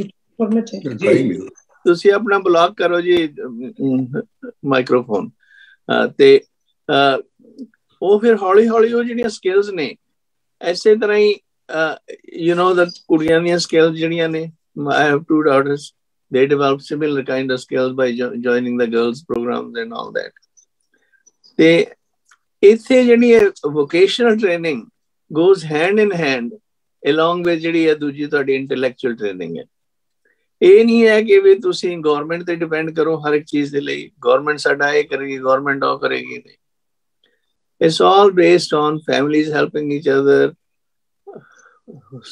ਤੁਸੀਂ ਆਪਣਾ ਬਲੌਕ ਕਰੋ ਜੀ ਮਾਈਕ੍ਰੋਫੋਨ ਤੇ ਉਹ ਫਿਰ ਹੌਲੀ ਹੌਲੀ ਉਹ ਜਿਹੜੀਆਂ ਸਕਿੱਲਸ ਨੇ ਐਸੇ ਤਰ੍ਹਾਂ ਹੀ the ਕੁੜੀਆਂ ਦੀਆਂ ਸਕਿੱਲਸ ਜਿਹੜੀਆਂ ਨੇ, I have 2 daughters, they develop similar kind of skills by joining the girls programs and all that। ਤੇ ਇੱਥੇ ਜਿਹੜੀ ਹੈ vocational training goes hand in hand along with ਜਿਹੜੀ ਹੈ ਦੂਜੀ ਤੁਹਾਡੀ intellectual training ਹੈ। ਇਹ ਨਹੀਂ ਹੈ ਕਿ ਵੀ ਤੁਸੀਂ ਗਵਰਨਮੈਂਟ ਤੇ ਡਿਪੈਂਡ ਕਰੋ ਹਰ ਇੱਕ ਚੀਜ਼ ਦੇ ਲਈ, ਗਵਰਨਮੈਂਟ ਸਾਡਾ ਇਹ ਕਰੇਗੀ, ਗਵਰਨਮੈਂਟ ਉਹ ਕਰੇਗੀ, ਨਹੀਂ। It's all based on families helping each other,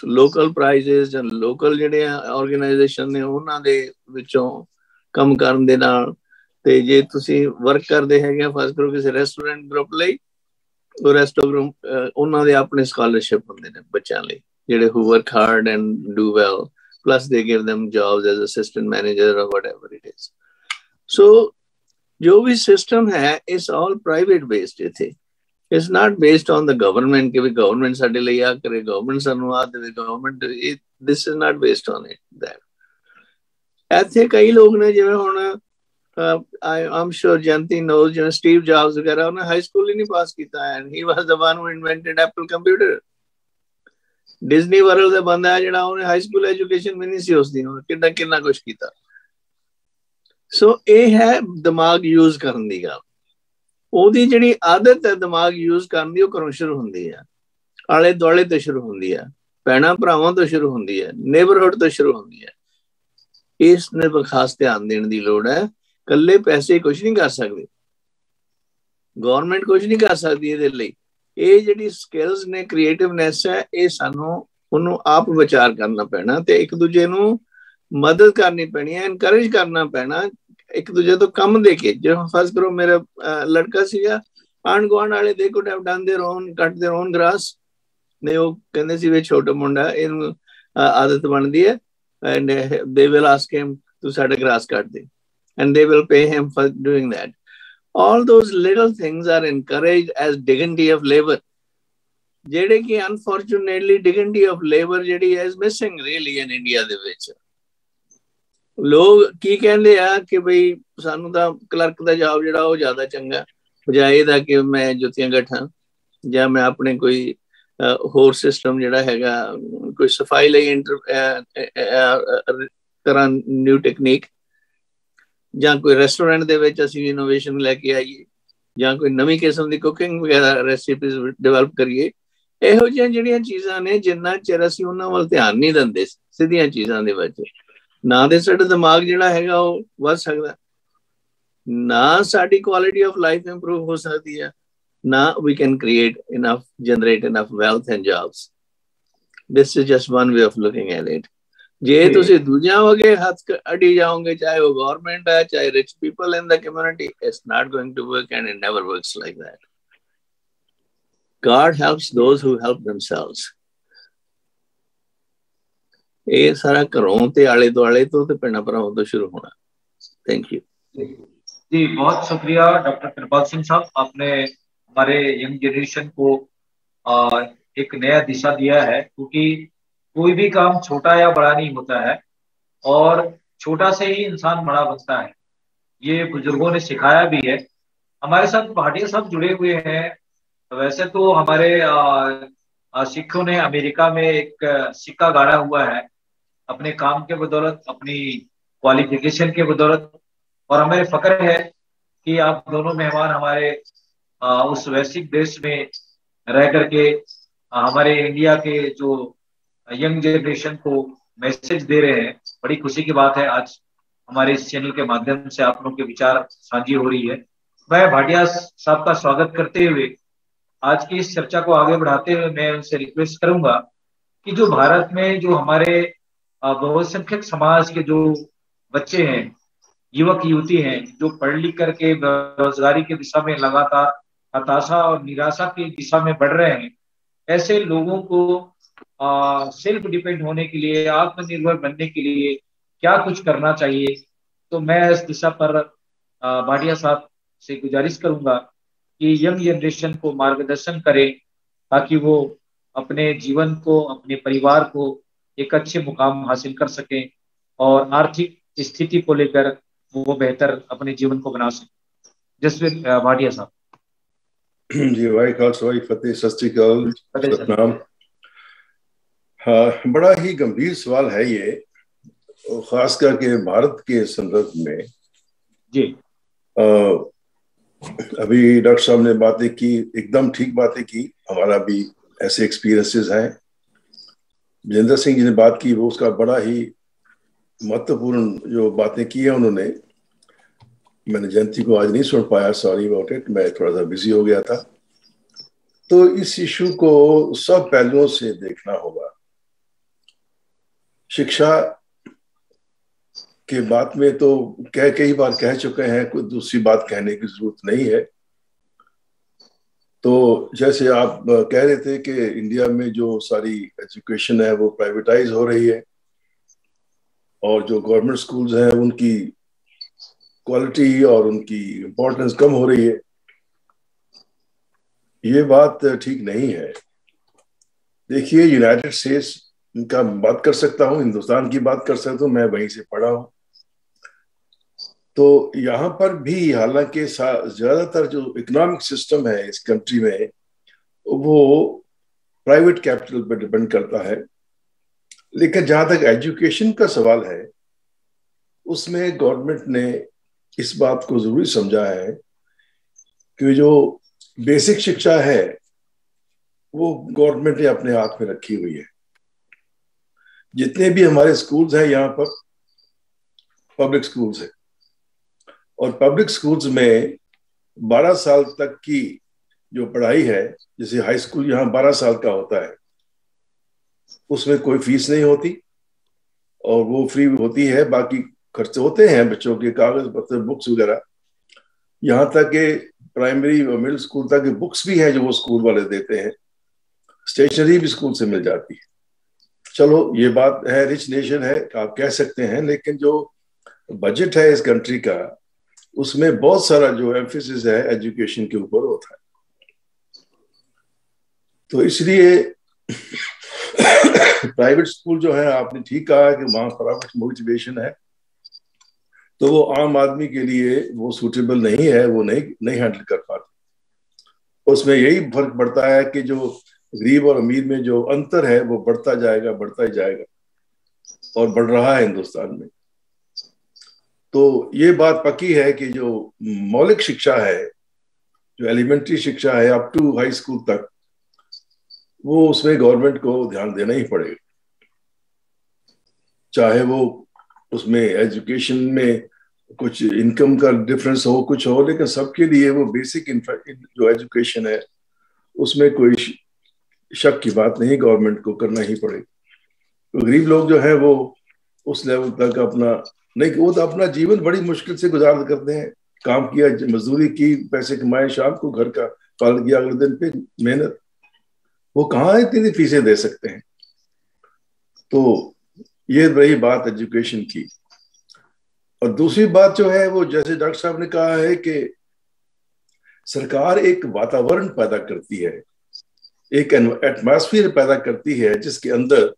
local prices ਜਾਂ ਲੋਕਲ ਜਿਹੜੇ ਆਰਗੇਨਾਈਜੇਸ਼ਨ ਨੇ ਉਹਨਾਂ ਦੇ ਵਿੱਚੋਂ ਕੰਮ ਕਰਨ ਦੇ ਨਾਲ। ਤੇ ਜੇ ਤੁਸੀਂ ਵਰਕ ਕਰਦੇ ਹੈਗੇ ਫਰਜ਼ ਕਰੋ ਕਿਸੇ ਰੈਸਟੋਰੈਂਟ ਗਰੁੱਪ ਲਈ, ਉਹ ਰੈਸਟੋ ਗਰੁੱਪ ਉਹਨਾਂ ਦੇ ਆਪਣੇ ਸਕਾਲਰਸ਼ਿਪ ਹੁੰਦੇ ਨੇ ਬੱਚਿਆਂ ਲਈ ਜਿਹੜੇ who work hard and do well, plus they give them jobs as assistant manager or whatever it is। So ਜੋ ਵੀ ਸਿਸਟਮ ਹੈ it's all private based ਇੱਥੇ, it's not based on the government ਕਿ ਵੀ government ਸਾਡੇ ਲਈ ਆ ਕਰੇ, government ਸਾਨੂੰ ਆ ਦੇਵੇ, government this is not based on it that। ਇੱਥੇ ਕਈ ਲੋਕ ਨੇ ਜਿਵੇਂ ਹੁਣ I'm sure Janti knows, ਜਿਵੇਂ ਸਟੀਵ ਜੌਬਸ ਵਗੈਰਾ, ਉਹਨੇ ਹਾਈ ਸਕੂਲ ਹੀ ਨਹੀਂ ਪਾਸ ਕੀਤਾ and he was the one who invented Apple computer। Disney world ਦਾ ਬੰਦਾ ਜਿਹੜਾ ਉਹਨੇ ਹਾਈ ਸਕੂਲ ਐਜੂਕੇਸ਼ਨ ਵੀ ਨਹੀਂ ਸੀ ਉਸਦੀ, ਕਿੰਨਾ ਕੁਛ ਕੀਤਾ। ਸੋ ਇਹ ਹੈ ਦਿਮਾਗ ਯੂਜ਼ ਕਰਨ ਦੀ ਗੱਲ। ਉਹਦੀ ਜਿਹੜੀ ਆਦਤ ਹੈ ਦਿਮਾਗ ਯੂਜ਼ ਕਰਨ ਦੀ ਉਹ ਘਰੋਂ ਸ਼ੁਰੂ ਹੁੰਦੀ ਹੈ, ਆਲੇ ਦੁਆਲੇ ਤੋਂ ਸ਼ੁਰੂ ਹੁੰਦੀ ਹੈ, ਭੈਣਾਂ ਭਰਾਵਾਂ ਤੋਂ ਸ਼ੁਰੂ ਹੁੰਦੀ ਹੈ, ਨੇਬਰਹੁੱਡ ਤੋਂ ਸ਼ੁਰੂ ਹੁੰਦੀ ਹੈ। ਇਸ ਨੇ ਖਾਸ ਧਿਆਨ ਦੇਣ ਦੀ ਲੋੜ ਹੈ। ਇਕੱਲੇ ਪੈਸੇ ਕੁਛ ਨਹੀਂ ਕਰ ਸਕਦੇ, ਗਵਰਨਮੈਂਟ ਕੁਛ ਨਹੀਂ ਕਰ ਸਕਦੀ ਇਹਦੇ ਲਈ। ਇਹ ਜਿਹੜੀ ਸਕਿੱਲਸ ਨੇ, ਕ੍ਰੀਏਟਿਵਨੈਸ ਹੈ, ਇਹ ਸਾਨੂੰ ਉਹਨੂੰ ਆਪ ਵਿਚਾਰ ਕਰਨਾ ਪੈਣਾ ਤੇ ਇੱਕ ਦੂਜੇ ਨੂੰ ਮਦਦ ਕਰਨੀ ਪੈਣੀ ਹੈ, ਇਨਕਰੇਜ ਕਰਨਾ ਪੈਣਾ ਇੱਕ ਦੂਜੇ ਤੋਂ ਕੰਮ ਦੇ ਕੇ। ਜਿਵੇਂ ਫਰਜ਼ ਕਰੋ ਮੇਰਾ ਲੜਕਾ ਸੀਗਾ, ਆਂਢ ਗੁਆਂਢ ਵਾਲੇ ਦੇ could have done their own, cut their own grass, ਨੇ ਉਹ ਕਹਿੰਦੇ ਸੀ ਵੀ ਛੋਟਾ ਮੁੰਡਾ ਇਹਨੂੰ ਆਦਤ ਬਣਦੀ ਹੈ and they will ask him to ਸਾਡਾ grass ਕੱਟ ਦੇ and they will pay him for doing that। all those little things are encouraged as dignity of labor, ਜਿਹੜੇ ਕਿ unfortunately dignity of labor ਜਿਹੜੀ is missing really in India ਦੇ ਵਿੱਚ। ਲੋਕ ਕੀ ਕਹਿੰਦੇ ਆ ਕਿ ਬਈ ਸਾਨੂੰ ਤਾਂ ਕਲਰਕ ਦਾ ਜੌਬ ਜਿਹੜਾ ਉਹ ਜ਼ਿਆਦਾ ਚੰਗਾ, ਬਜਾਏ ਇਹਦਾ ਕਿ ਮੈਂ ਜੁੱਤੀਆਂ ਗੱਠਾਂ ਜਾਂ ਮੈਂ ਆਪਣੇ ਕੋਈ ਹੋਰ ਸਿਸਟਮ ਜਿਹੜਾ ਹੈਗਾ ਕੋਈ ਸਫਾਈ ਲਈ ਕਰਾਂ ਨਿਊ ਟੈਕਨੀਕ, ਜਾਂ ਕੋਈ ਰੈਸਟੋਰੈਂਟ ਦੇ ਵਿੱਚ ਅਸੀਂ ਇਨੋਵੇਸ਼ਨ ਲੈ ਕੇ ਆਈਏ, ਜਾਂ ਕੋਈ ਨਵੀਂ ਕਿਸਮ ਦੀ ਕੁਕਿੰਗ ਵਗੈਰਾ ਰੈਸਿਪੀਜ਼ ਡਿਵੈਲਪ ਕਰੀਏ। ਇਹੋ ਜਿਹੀਆਂ ਜਿਹੜੀਆਂ ਚੀਜ਼ਾਂ ਨੇ ਜਿੰਨਾ ਚਿਰ ਅਸੀਂ ਉਹਨਾਂ ਵੱਲ ਧਿਆਨ ਨਹੀਂ ਦਿੰਦੇ ਸਿੱਧੀਆਂ ਚੀਜ਼ਾਂ ਦੇ ਵਿੱਚ, ਨਾ ਦੇ ਸਾਡਾ ਦਿਮਾਗ ਜਿਹੜਾ ਹੈਗਾ ਉਹ ਵੱਧ ਸਕਦਾ, ਨਾ ਸਾਡੀ ਕੁਆਲਿਟੀ ਆਫ ਲਾਈਫ ਇੰਪਰੂਵ ਹੋ ਸਕਦੀ ਹੈ, ਨਾ we can create enough, generate enough wealth and jobs। This is just one way of looking at it। ਜੇ ਤੁਸੀਂ ਦੂਜਿਆਂ ਵਗੇ ਹੱਥ ਅੜੀ ਜਾਓਗੇ, ਚਾਹੇ ਉਹ ਗਵਰਨਮੈਂਟ ਹੈ, ਚਾਹੇ rich people in the community, it's not going to work and it never works like that। God helps those who help themselves। ਇਹ ਸਾਰਾ ਘਰੋਂ ਤੇ ਆਲੇ ਦੁਆਲੇ ਤੋਂ ਤੇ ਭੈਣਾਂ ਭਰਾਵਾਂ ਤੋਂ ਸ਼ੁਰੂ ਹੋਣਾ। थैंक यू जी, बहुत शुक्रिया डॉक्टर कृपाल सिंह साहब, आपने हमारे यंग जनरेशन को एक नया दिशा दिया है, क्योंकि कोई भी काम छोटा या बड़ा नहीं होता है। और छोटा से ही इंसान बड़ा बनता है, ये बुजुर्गों ने सिखाया भी है। हमारे साथ भाटिया साहब जुड़े हुए हैं। वैसे तो हमारे सिखों ने अमेरिका में एक सिक्का गाड़ा हुआ है अपने काम के बदौलत, अपनी क्वालिफिकेशन के बदौलत। और हमें फक्र है कि आप दोनों मेहमान हमारे उस वैश्विक देश में रह करके हमारे इंडिया के जो यंग जनरेशन को मैसेज दे रहे हैं। बड़ी खुशी की बात है आज हमारे इस चैनल के माध्यम से आप लोगों के विचार साझी हो रही है। मैं भाटिया साहब का स्वागत करते हुए आज की इस चर्चा को आगे बढ़ाते हुए मैं उनसे रिक्वेस्ट करूंगा कि जो भारत में जो हमारे बहुसंख्यक समाज के जो बच्चे हैं, युवक युवती हैं, जो पढ़ लिख करके बेरोजगारी की दिशा में लगातार हताशा और निराशा की दिशा में बढ़ रहे हैं, ऐसे लोगों को सेल्फ डिपेंड होने के लिए, आत्मनिर्भर बनने के लिए क्या कुछ करना चाहिए। तो मैं इस दिशा पर भाटिया साहब से गुजारिश करूंगा कि यंग जनरेशन को मार्गदर्शन करें ताकि वो अपने जीवन को, अपने परिवार को एक अच्छे मुकाम हासिल कर सकें और आर्थिक स्थिति को लेकर वो बेहतर अपने जीवन को बना सकें। जसवीर भाटिया साहब। जी, वाई खालसा वाई फतेह, सत श्री अकाल, सतनाम। हाँ, बड़ा ही गंभीर सवाल है ये, खास करके भारत के संदर्भ में। जी, अभी डॉक्टर साहब ने बातें की, एकदम ठीक बातें की, हमारा भी ऐसे एक्सपीरियंसेस हैं। जितेंद्र सिंह जी ने बात की, वो उसका बड़ा ही महत्वपूर्ण जो बातें की है उन्होंने। मैंने जयंती को आज नहीं सुन पाया, सॉरी अबाउट इट, मैं थोड़ा सा बिजी हो गया था। तो इस इशू को सब पहलुओं से देखना होगा। शिक्षा के बात में तो कई बार कह चुके हैं, कोई दूसरी बात कहने की जरूरत नहीं है। तो जैसे आप कह रहे थे कि इंडिया में जो सारी एजुकेशन है वो प्राइवेटाइज हो रही है और जो गवर्नमेंट स्कूल्स हैं उनकी क्वालिटी और उनकी इम्पोर्टेंस कम हो रही है, ये बात ठीक नहीं है। देखिए, यूनाइटेड स्टेट्स का बात कर सकता हूँ, हिंदुस्तान की बात कर सकता हूँ, मैं वहीं से पढ़ा हूँ। तो यहाँ पर भी हालांकि ज्यादातर जो इकोनॉमिक सिस्टम है इस कंट्री में वो प्राइवेट कैपिटल पर डिपेंड करता है, लेकिन जहां तक एजुकेशन का सवाल है उसमें गवर्नमेंट ने इस बात को जरूरी समझा है कि जो बेसिक शिक्षा है वो गवर्नमेंट ने अपने हाथ में रखी हुई है। जितने भी हमारे स्कूल्स हैं यहाँ पर पब्लिक स्कूल्स हैं, और पब्लिक स्कूल्स में 12 साल तक की जो पढ़ाई है, जैसे हाई स्कूल यहाँ 12 साल का होता है, उसमें कोई फीस नहीं होती और वो फ्री होती है। बाकी खर्चे होते हैं बच्चों के, कागज पत्तर, बुक्स वगैरह। यहाँ तक कि प्राइमरी और मिडिल स्कूल तक बुक्स भी हैं जो वो स्कूल वाले देते हैं, स्टेशनरी भी स्कूल से मिल जाती है। चलो, ये बात है, रिच नेशन है आप कह सकते हैं, लेकिन जो बजट है इस कंट्री का उसमें बहुत सारा जो एम्फेसिस है एजुकेशन के ऊपर होता है। तो इसलिए प्राइवेट स्कूल जो है, आपने ठीक कहा कि वहां पर मोटिवेशन है, तो वो आम आदमी के लिए वो सूटेबल नहीं है, वो नहीं हैंडल कर पाते। उसमें यही फर्क पड़ता है कि जो गरीब और अमीर में जो अंतर है वो बढ़ता जाएगा, बढ़ता ही जाएगा और बढ़ रहा है हिंदुस्तान में। तो ये बात पक्की है कि जो मौलिक शिक्षा है, जो एलिमेंट्री शिक्षा है अप टू हाई स्कूल तक, वो उसमें गवर्नमेंट को ध्यान देना ही पड़ेगा। चाहे वो उसमें एजुकेशन में कुछ इनकम का डिफरेंस हो, कुछ हो, लेकिन सबके लिए वो बेसिक जो एजुकेशन है उसमें कोई शक की बात नहीं, गवर्नमेंट को करना ही पड़ेगा। तो गरीब लोग जो है वो उस लेवल तक अपना नहीं, वो तो अपना जीवन बड़ी मुश्किल से गुजार करते हैं। काम किया, मजदूरी की, पैसे कमाए, शाम को घर का पालन किया, अगले दिन पे मेहनत, वो कहाँ इतनी फीसें दे सकते हैं। तो ये रही बात एजुकेशन की। और दूसरी बात जो है वो, जैसे डॉक्टर साहब ने कहा है कि सरकार एक वातावरण पैदा करती है, एक एटमॉस्फेयर पैदा करती है जिसके अंदर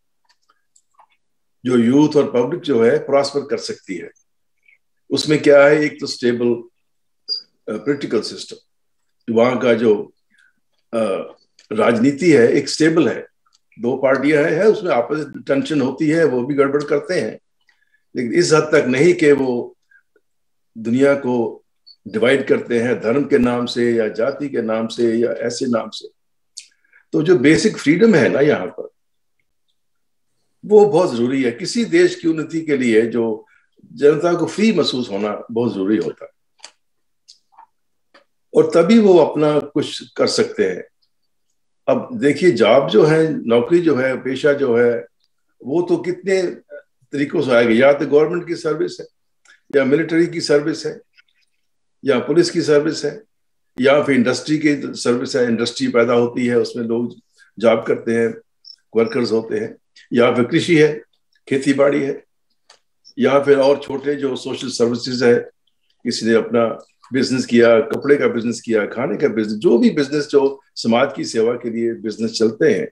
जो यूथ और पब्लिक जो है प्रॉस्पर कर सकती है। उसमें क्या है, एक तो स्टेबल पॉलिटिकल सिस्टम, वहां का जो राजनीति है एक स्टेबल है, दो पार्टियां है उसमें आपस में टेंशन होती है, वो भी गड़बड़ करते हैं, लेकिन इस हद तक नहीं कि वो दुनिया को डिवाइड करते हैं धर्म के नाम से या जाति के नाम से या ऐसे नाम से। तो जो बेसिक फ्रीडम है ना यहाँ पर, वो बहुत जरूरी है। किसी देश की उन्नति के लिए जो जनता को फ्री महसूस होना बहुत जरूरी होता है, और तभी वो अपना कुछ कर सकते हैं। अब देखिए, जॉब जो है, नौकरी जो है, पेशा जो है, वो तो कितने तरीकों से आएगी। या तो गवर्नमेंट की सर्विस है, या मिलिट्री की सर्विस है, या पुलिस की सर्विस है, या फिर इंडस्ट्री की सर्विस है, इंडस्ट्री पैदा होती है उसमें लोग जॉब करते हैं, वर्कर्स होते हैं, या फिर कृषि है, खेती बाड़ी है, या फिर और छोटे जो सोशल सर्विसेज है, किसी ने अपना बिजनेस किया, कपड़े का बिजनेस किया, खाने का बिजनेस, जो भी बिजनेस जो समाज की सेवा के लिए बिजनेस चलते हैं,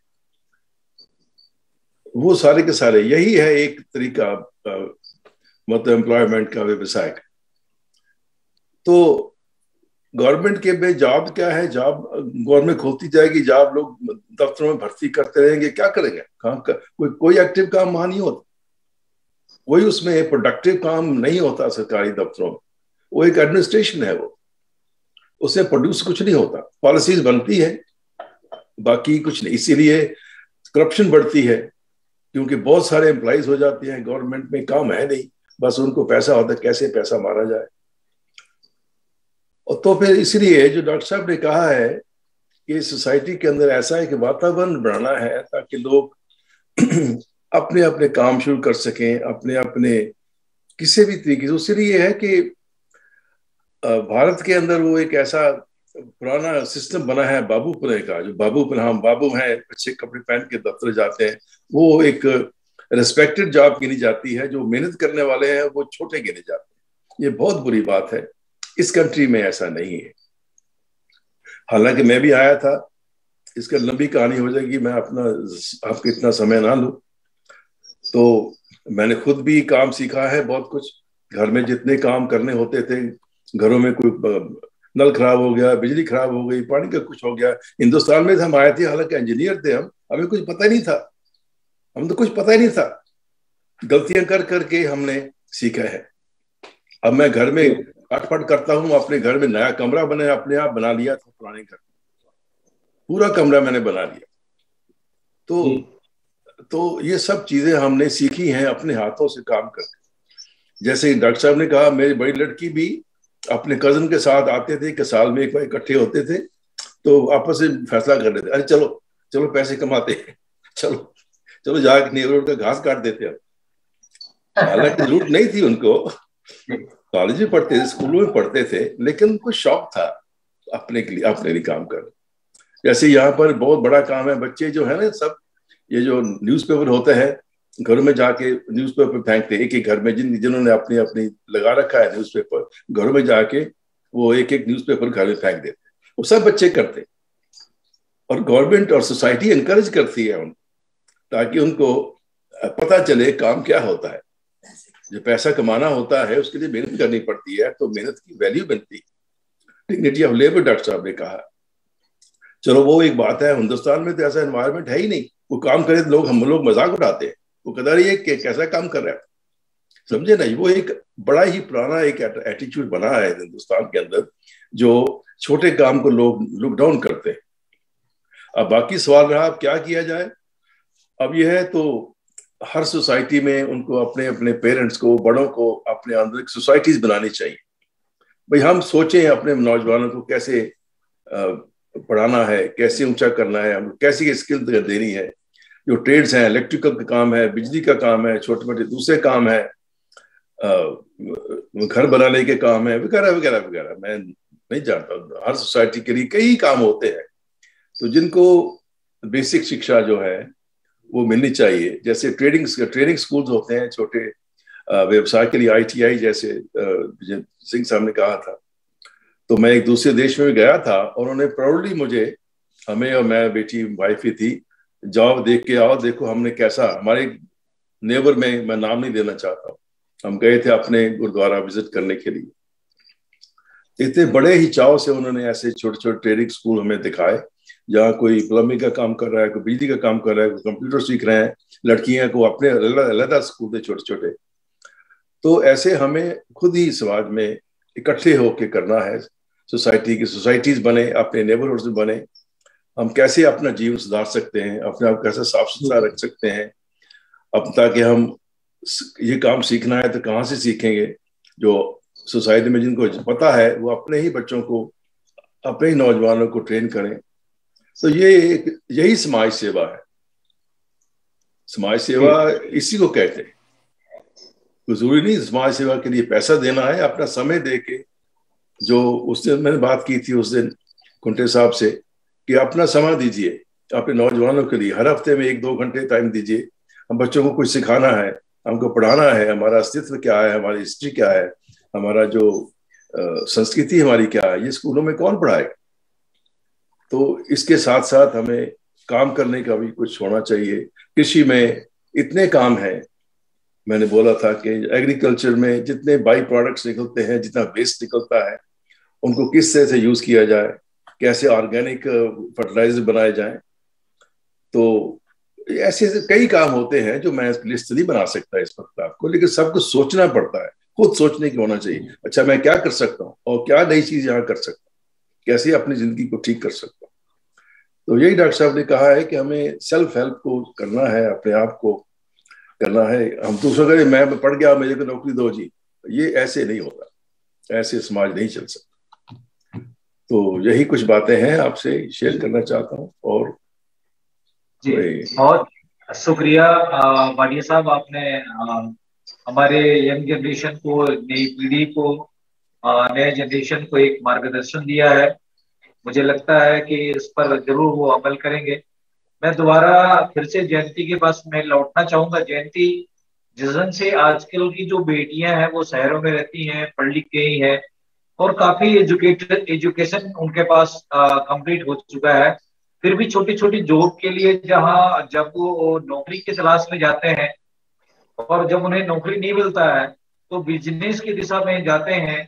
वो सारे के सारे यही है एक तरीका मतलब एम्प्लॉयमेंट का, व्यवसाय का। तो गवर्नमेंट के में जॉब क्या है, जॉब गवर्नमेंट खोलती जाएगी, जॉब लोग दफ्तरों में भर्ती करते रहेंगे, क्या करेंगे? काम का कोई एक्टिव काम वहां नहीं होता, वही उसमें प्रोडक्टिव काम नहीं होता सरकारी दफ्तरों में, वो एक एडमिनिस्ट्रेशन है, वो उससे प्रोड्यूस कुछ नहीं होता, पॉलिसीज बनती है, बाकी कुछ नहीं। इसीलिए करप्शन बढ़ती है, क्योंकि बहुत सारे एम्प्लॉइज हो जाते हैं, गवर्नमेंट में काम है नहीं, बस उनको पैसा होता है, कैसे पैसा मारा जाए। और तो फिर इसलिए जो डॉक्टर साहब ने कहा है कि सोसाइटी के अंदर ऐसा है कि वातावरण बनाना है ताकि लोग अपने अपने काम शुरू कर सकें, अपने अपने किसी भी तरीके से। इसलिए है कि भारत के अंदर वो एक ऐसा पुराना सिस्टम बना है बाबूपने का, जो बाबूपन, हम बाबू हैं, अच्छे कपड़े पहन के दफ्तर जाते हैं, वो एक रिस्पेक्टेड जॉब गिनी जाती है। जो मेहनत करने वाले हैं वो छोटे गिने जाते हैं। ये बहुत बुरी बात है, इस कंट्री में ऐसा नहीं है। हालांकि मैं भी आया था, इसका लंबी कहानी हो जाएगी, मैं अपना आपको इतना समय ना लूं। तो मैंने खुद भी काम सीखा है बहुत कुछ। घर में जितने काम करने होते थे, घरों में कोई नल खराब हो गया, बिजली खराब हो गई, पानी का कुछ हो गया। हिंदुस्तान में हम आए थे, हालांकि इंजीनियर थे हम, हमें कुछ पता ही नहीं था, हम तो कुछ पता ही नहीं था, गलतियां कर करके हमने सीखा है। अब मैं घर में काट करता हूँ, अपने घर में नया कमरा बने अपने आप बना लिया था, पुराने घर पूरा कमरा मैंने बना लिया। तो ये सब चीजें हमने सीखी हैं अपने हाथों से काम करके। जैसे डॉक्टर साहब ने कहा, मेरी बड़ी लड़की भी अपने कजन के साथ आते थे कि साल में एक बार इकट्ठे होते थे, तो आपस में फैसला कर लेते, अरे चलो चलो पैसे कमाते हैं, चलो चलो जाकर नेबरहुड का घास काट देते हैं। हालांकि जरूरत नहीं थी उनको, कॉलेज में पढ़ते थे, स्कूलों में पढ़ते थे, लेकिन उनको शौक था अपने लिए काम करना। जैसे यहाँ पर बहुत बड़ा काम है, बच्चे जो है ना सब, ये जो न्यूज़पेपर होता है, घरों में जाके न्यूज़पेपर फेंकते, एक एक घर में जिन्होंने अपनी अपनी लगा रखा है न्यूज़पेपर, घरों में जाके वो एक एक न्यूज़पेपर घर में फेंक देते, वो सब बच्चे करते। और गवर्नमेंट और सोसाइटी एनकरेज करती है उनको, ताकि उनको पता चले काम क्या होता है। जो पैसा कमाना होता है उसके लिए मेहनत करनी पड़ती है, तो मेहनत की वैल्यू बनती है। डिग्निटी ऑफ लेबर डॉक्टर साहब ने कहा। चलो वो एक बात है, हिंदुस्तान में तो ऐसा एनवायरनमेंट है ही नहीं, वो काम करे तो हम लोग मजाक उड़ाते हैं, वो कहता रही है कि कैसा काम कर रहा है, समझे ना। वो एक बड़ा ही पुराना एक एटीट्यूड बना है हिंदुस्तान के अंदर, जो छोटे काम को लोग लुक डाउन करते हैं। अब बाकी सवाल रहा अब क्या किया जाए। अब यह है तो हर सोसाइटी में उनको अपने अपने पेरेंट्स को, बड़ों को अपने अंदर एक सोसाइटीज बनानी चाहिए। भाई हम सोचें अपने नौजवानों को कैसे पढ़ाना है, कैसे ऊंचा करना है, हम कैसी स्किल देनी है। जो ट्रेड्स हैं, इलेक्ट्रिकल का काम है, बिजली का काम है, छोटे मोटे दूसरे काम है, घर बनाने के काम है, वगैरह वगैरह वगैरह। मैं नहीं जानता, हर सोसाइटी के लिए कई काम होते हैं, तो जिनको बेसिक शिक्षा जो है वो मिलनी चाहिए। जैसे ट्रेनिंग स्कूल्स होते हैं छोटे व्यवसाय के लिए, ITI जैसे सिंह साहब ने कहा था। तो मैं एक दूसरे देश में भी गया था और उन्होंने प्राउडली मुझे, हमें और मैं बेटी वाइफ ही थी, जाओ देख के आओ, देखो हमने कैसा, हमारे नेबर में, मैं नाम नहीं देना चाहता, हम गए थे अपने गुरुद्वारा विजिट करने के लिए। इतने बड़े ही चाव से उन्होंने ऐसे छोटे छोटे ट्रेनिंग स्कूल हमें दिखाए, जहाँ कोई प्लम्बिंग का काम कर रहा है, कोई बिजली का काम कर रहा है, कोई कंप्यूटर सीख रहे हैं, लड़कियां को अपने अलग स्कूल थे छोटे छोटे। तो ऐसे हमें खुद ही समाज में इकट्ठे होकर करना है, सोसाइटीज बने, अपने नेबरहुड्स में बने, हम कैसे अपना जीवन सुधार सकते हैं, अपने आप कैसे साफ सुथरा रख सकते हैं, अब ताकि हम ये काम सीखना है तो कहाँ से सीखेंगे। जो सोसाइटी में जिनको पता है वो अपने ही बच्चों को, अपने ही नौजवानों को ट्रेन करें। तो यही समाज सेवा है। समाज सेवा इसी को कहते हैं। तो जरूरी नहीं समाज सेवा के लिए पैसा देना है, अपना समय दे के, जो उस दिन मैंने बात की थी उस दिन कुंटे साहब से, कि अपना समय दीजिए अपने नौजवानों के लिए, हर हफ्ते में 1-2 घंटे टाइम दीजिए। हम बच्चों को कुछ सिखाना है, हमको पढ़ाना है, हमारा अस्तित्व क्या है, हमारी हिस्ट्री क्या है, हमारा जो संस्कृति हमारी क्या है, ये स्कूलों में कौन पढ़ाएगा। तो इसके साथ साथ हमें काम करने का भी कुछ होना चाहिए। कृषि में इतने काम हैं, मैंने बोला था कि एग्रीकल्चर में जितने बाई प्रोडक्ट्स निकलते हैं, जितना वेस्ट निकलता है, उनको किस तरह से यूज किया जाए, कैसे ऑर्गेनिक फर्टिलाइजर बनाए जाएं। तो ऐसे कई काम होते हैं जो मैं लिस्ट नहीं बना सकता इस वक्त आपको, लेकिन सब कुछ सोचना पड़ता है, खुद सोचने की होना चाहिए। अच्छा मैं क्या कर सकता हूँ और क्या नई चीज यहाँ कर सकता हूँ, कैसे अपनी जिंदगी को ठीक कर सकता हूँ। तो यही डॉक्टर साहब ने कहा है कि हमें सेल्फ हेल्प को करना है, अपने आप को करना है। हम दूसरों को मैं पढ़ गया मुझे को नौकरी दो जी, ये ऐसे नहीं होता, ऐसे समाज नहीं चल सकता। तो यही कुछ बातें हैं आपसे शेयर करना चाहता हूँ। और जी बहुत शुक्रिया वाडिया साहब, आपने हमारे यंग जनरेशन को, नई पीढ़ी को, नए जनरेशन को एक मार्गदर्शन दिया है। मुझे लगता है कि इस पर जरूर वो अमल करेंगे। मैं दोबारा फिर से जयंती के पास में लौटना चाहूंगा। जयंती, जिस दिन से आजकल की जो बेटियां हैं वो शहरों में रहती हैं, पढ़ लिख गई हैं और काफी एजुकेशन उनके पास कंप्लीट हो चुका है, फिर भी छोटी छोटी जॉब के लिए जब वो नौकरी की तलाश में जाते हैं और जब उन्हें नौकरी नहीं मिलता है तो बिजनेस की दिशा में जाते हैं।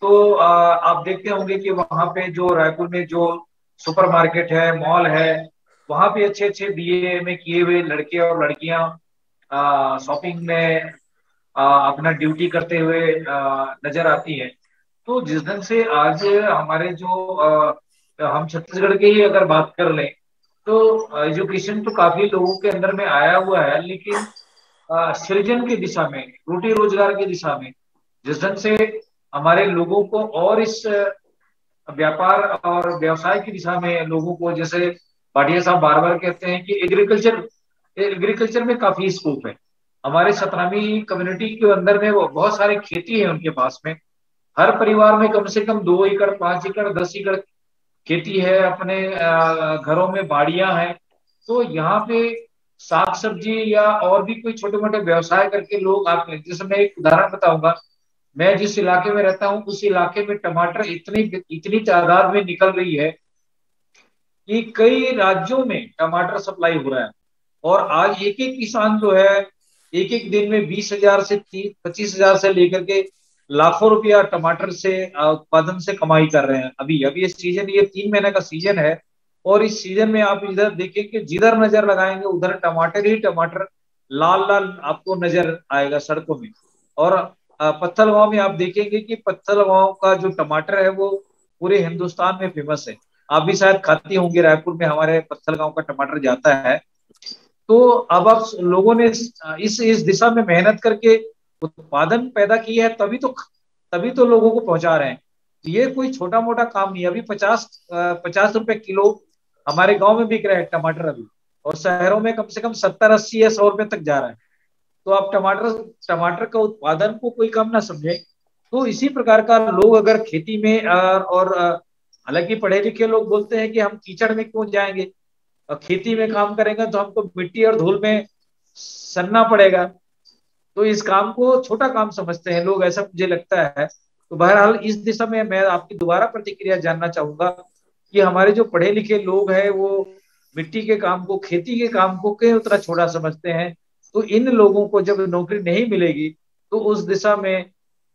तो आप देखते होंगे कि वहां पे जो रायपुर में जो सुपरमार्केट है, मॉल है, वहां पे अच्छे अच्छे बीए में किए हुए लड़के और लड़कियां शॉपिंग में अपना ड्यूटी करते हुए नजर आती है। तो जिस दिन से आज हमारे जो हम छत्तीसगढ़ की ही अगर बात कर लें तो एजुकेशन तो काफी लोगों के अंदर में आया हुआ है, लेकिन सृजन की दिशा में, रोटी रोजगार की दिशा में जिस दिन से हमारे लोगों को और इस व्यापार और व्यवसाय की दिशा में लोगों को, जैसे भाटिया साहब बार बार कहते हैं कि एग्रीकल्चर में काफी स्कोप है। हमारे सतनामी कम्युनिटी के अंदर में वो बहुत सारे खेती है उनके पास में, हर परिवार में कम से कम 2 एकड़, 5 एकड़, 10 एकड़ खेती है, अपने घरों में बाड़ियां हैं। तो यहाँ पे साग सब्जी या और भी कोई छोटे मोटे व्यवसाय करके लोग आते हैं। जैसे मैं एक उदाहरण बताऊंगा, मैं जिस इलाके में रहता हूँ उस इलाके में टमाटर इतनी तादाद में निकल रही है कि कई राज्यों में टमाटर सप्लाई हो रहा है। और आज एक एक किसान जो है एक एक दिन में 20,000 से 25,000 से लेकर के लाखों रुपया टमाटर से उत्पादन से कमाई कर रहे हैं। अभी ये सीजन, ये 3 महीने का सीजन है और इस सीजन में आप इधर देखिए कि जिधर नजर लगाएंगे उधर टमाटर ही टमाटर लाल लाल आपको नजर आएगा सड़कों में। और पत्थल गांव में आप देखेंगे कि पत्थल गांव का जो टमाटर है वो पूरे हिंदुस्तान में फेमस है। आप भी शायद खाती होंगे, रायपुर में हमारे पत्थल गांव का टमाटर जाता है। तो अब आप लोगों ने इस दिशा में मेहनत करके उत्पादन पैदा किया है, तभी तो लोगों को पहुंचा रहे हैं। ये कोई छोटा मोटा काम नहीं है। अभी 50 रुपए किलो हमारे गांव में बिक रहा है टमाटर अभी, और शहरों में कम से कम 70, 80 या 100 रुपए तक जा रहा है। तो आप टमाटर का उत्पादन को कोई कम ना समझे। तो इसी प्रकार का लोग अगर खेती में और हालांकि पढ़े लिखे लोग बोलते हैं कि हम कीचड़ में क्यों जाएंगे, खेती में काम करेंगे तो हमको मिट्टी और धूल में सनना पड़ेगा। तो इस काम को छोटा काम समझते हैं लोग, ऐसा मुझे लगता है। तो बहरहाल इस दिशा में मैं आपकी दोबारा प्रतिक्रिया जानना चाहूंगा कि हमारे जो पढ़े लिखे लोग हैं वो मिट्टी के काम को, खेती के काम को क्यों उतना छोटा समझते हैं। तो इन लोगों को जब नौकरी नहीं मिलेगी तो उस दिशा में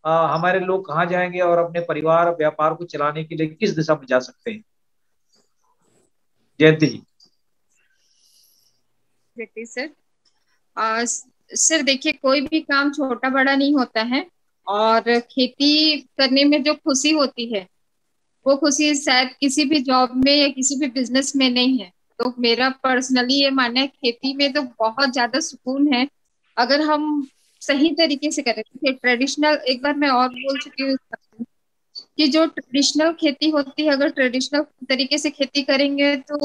हमारे लोग कहाँ जाएंगे और अपने परिवार व्यापार को चलाने के लिए किस दिशा में जा सकते हैं? जयंती जी। सर सर देखिए, कोई भी काम छोटा बड़ा नहीं होता है, और खेती करने में जो खुशी होती है वो खुशी शायद किसी भी जॉब में या किसी भी बिजनेस में नहीं है। तो मेरा पर्सनली ये मानना है, खेती में तो बहुत ज्यादा सुकून है अगर हम सही तरीके से करें। ट्रेडिशनल, एक बार मैं और बोल चुकी हूँ कि जो ट्रेडिशनल खेती होती है, अगर ट्रेडिशनल तरीके से खेती करेंगे तो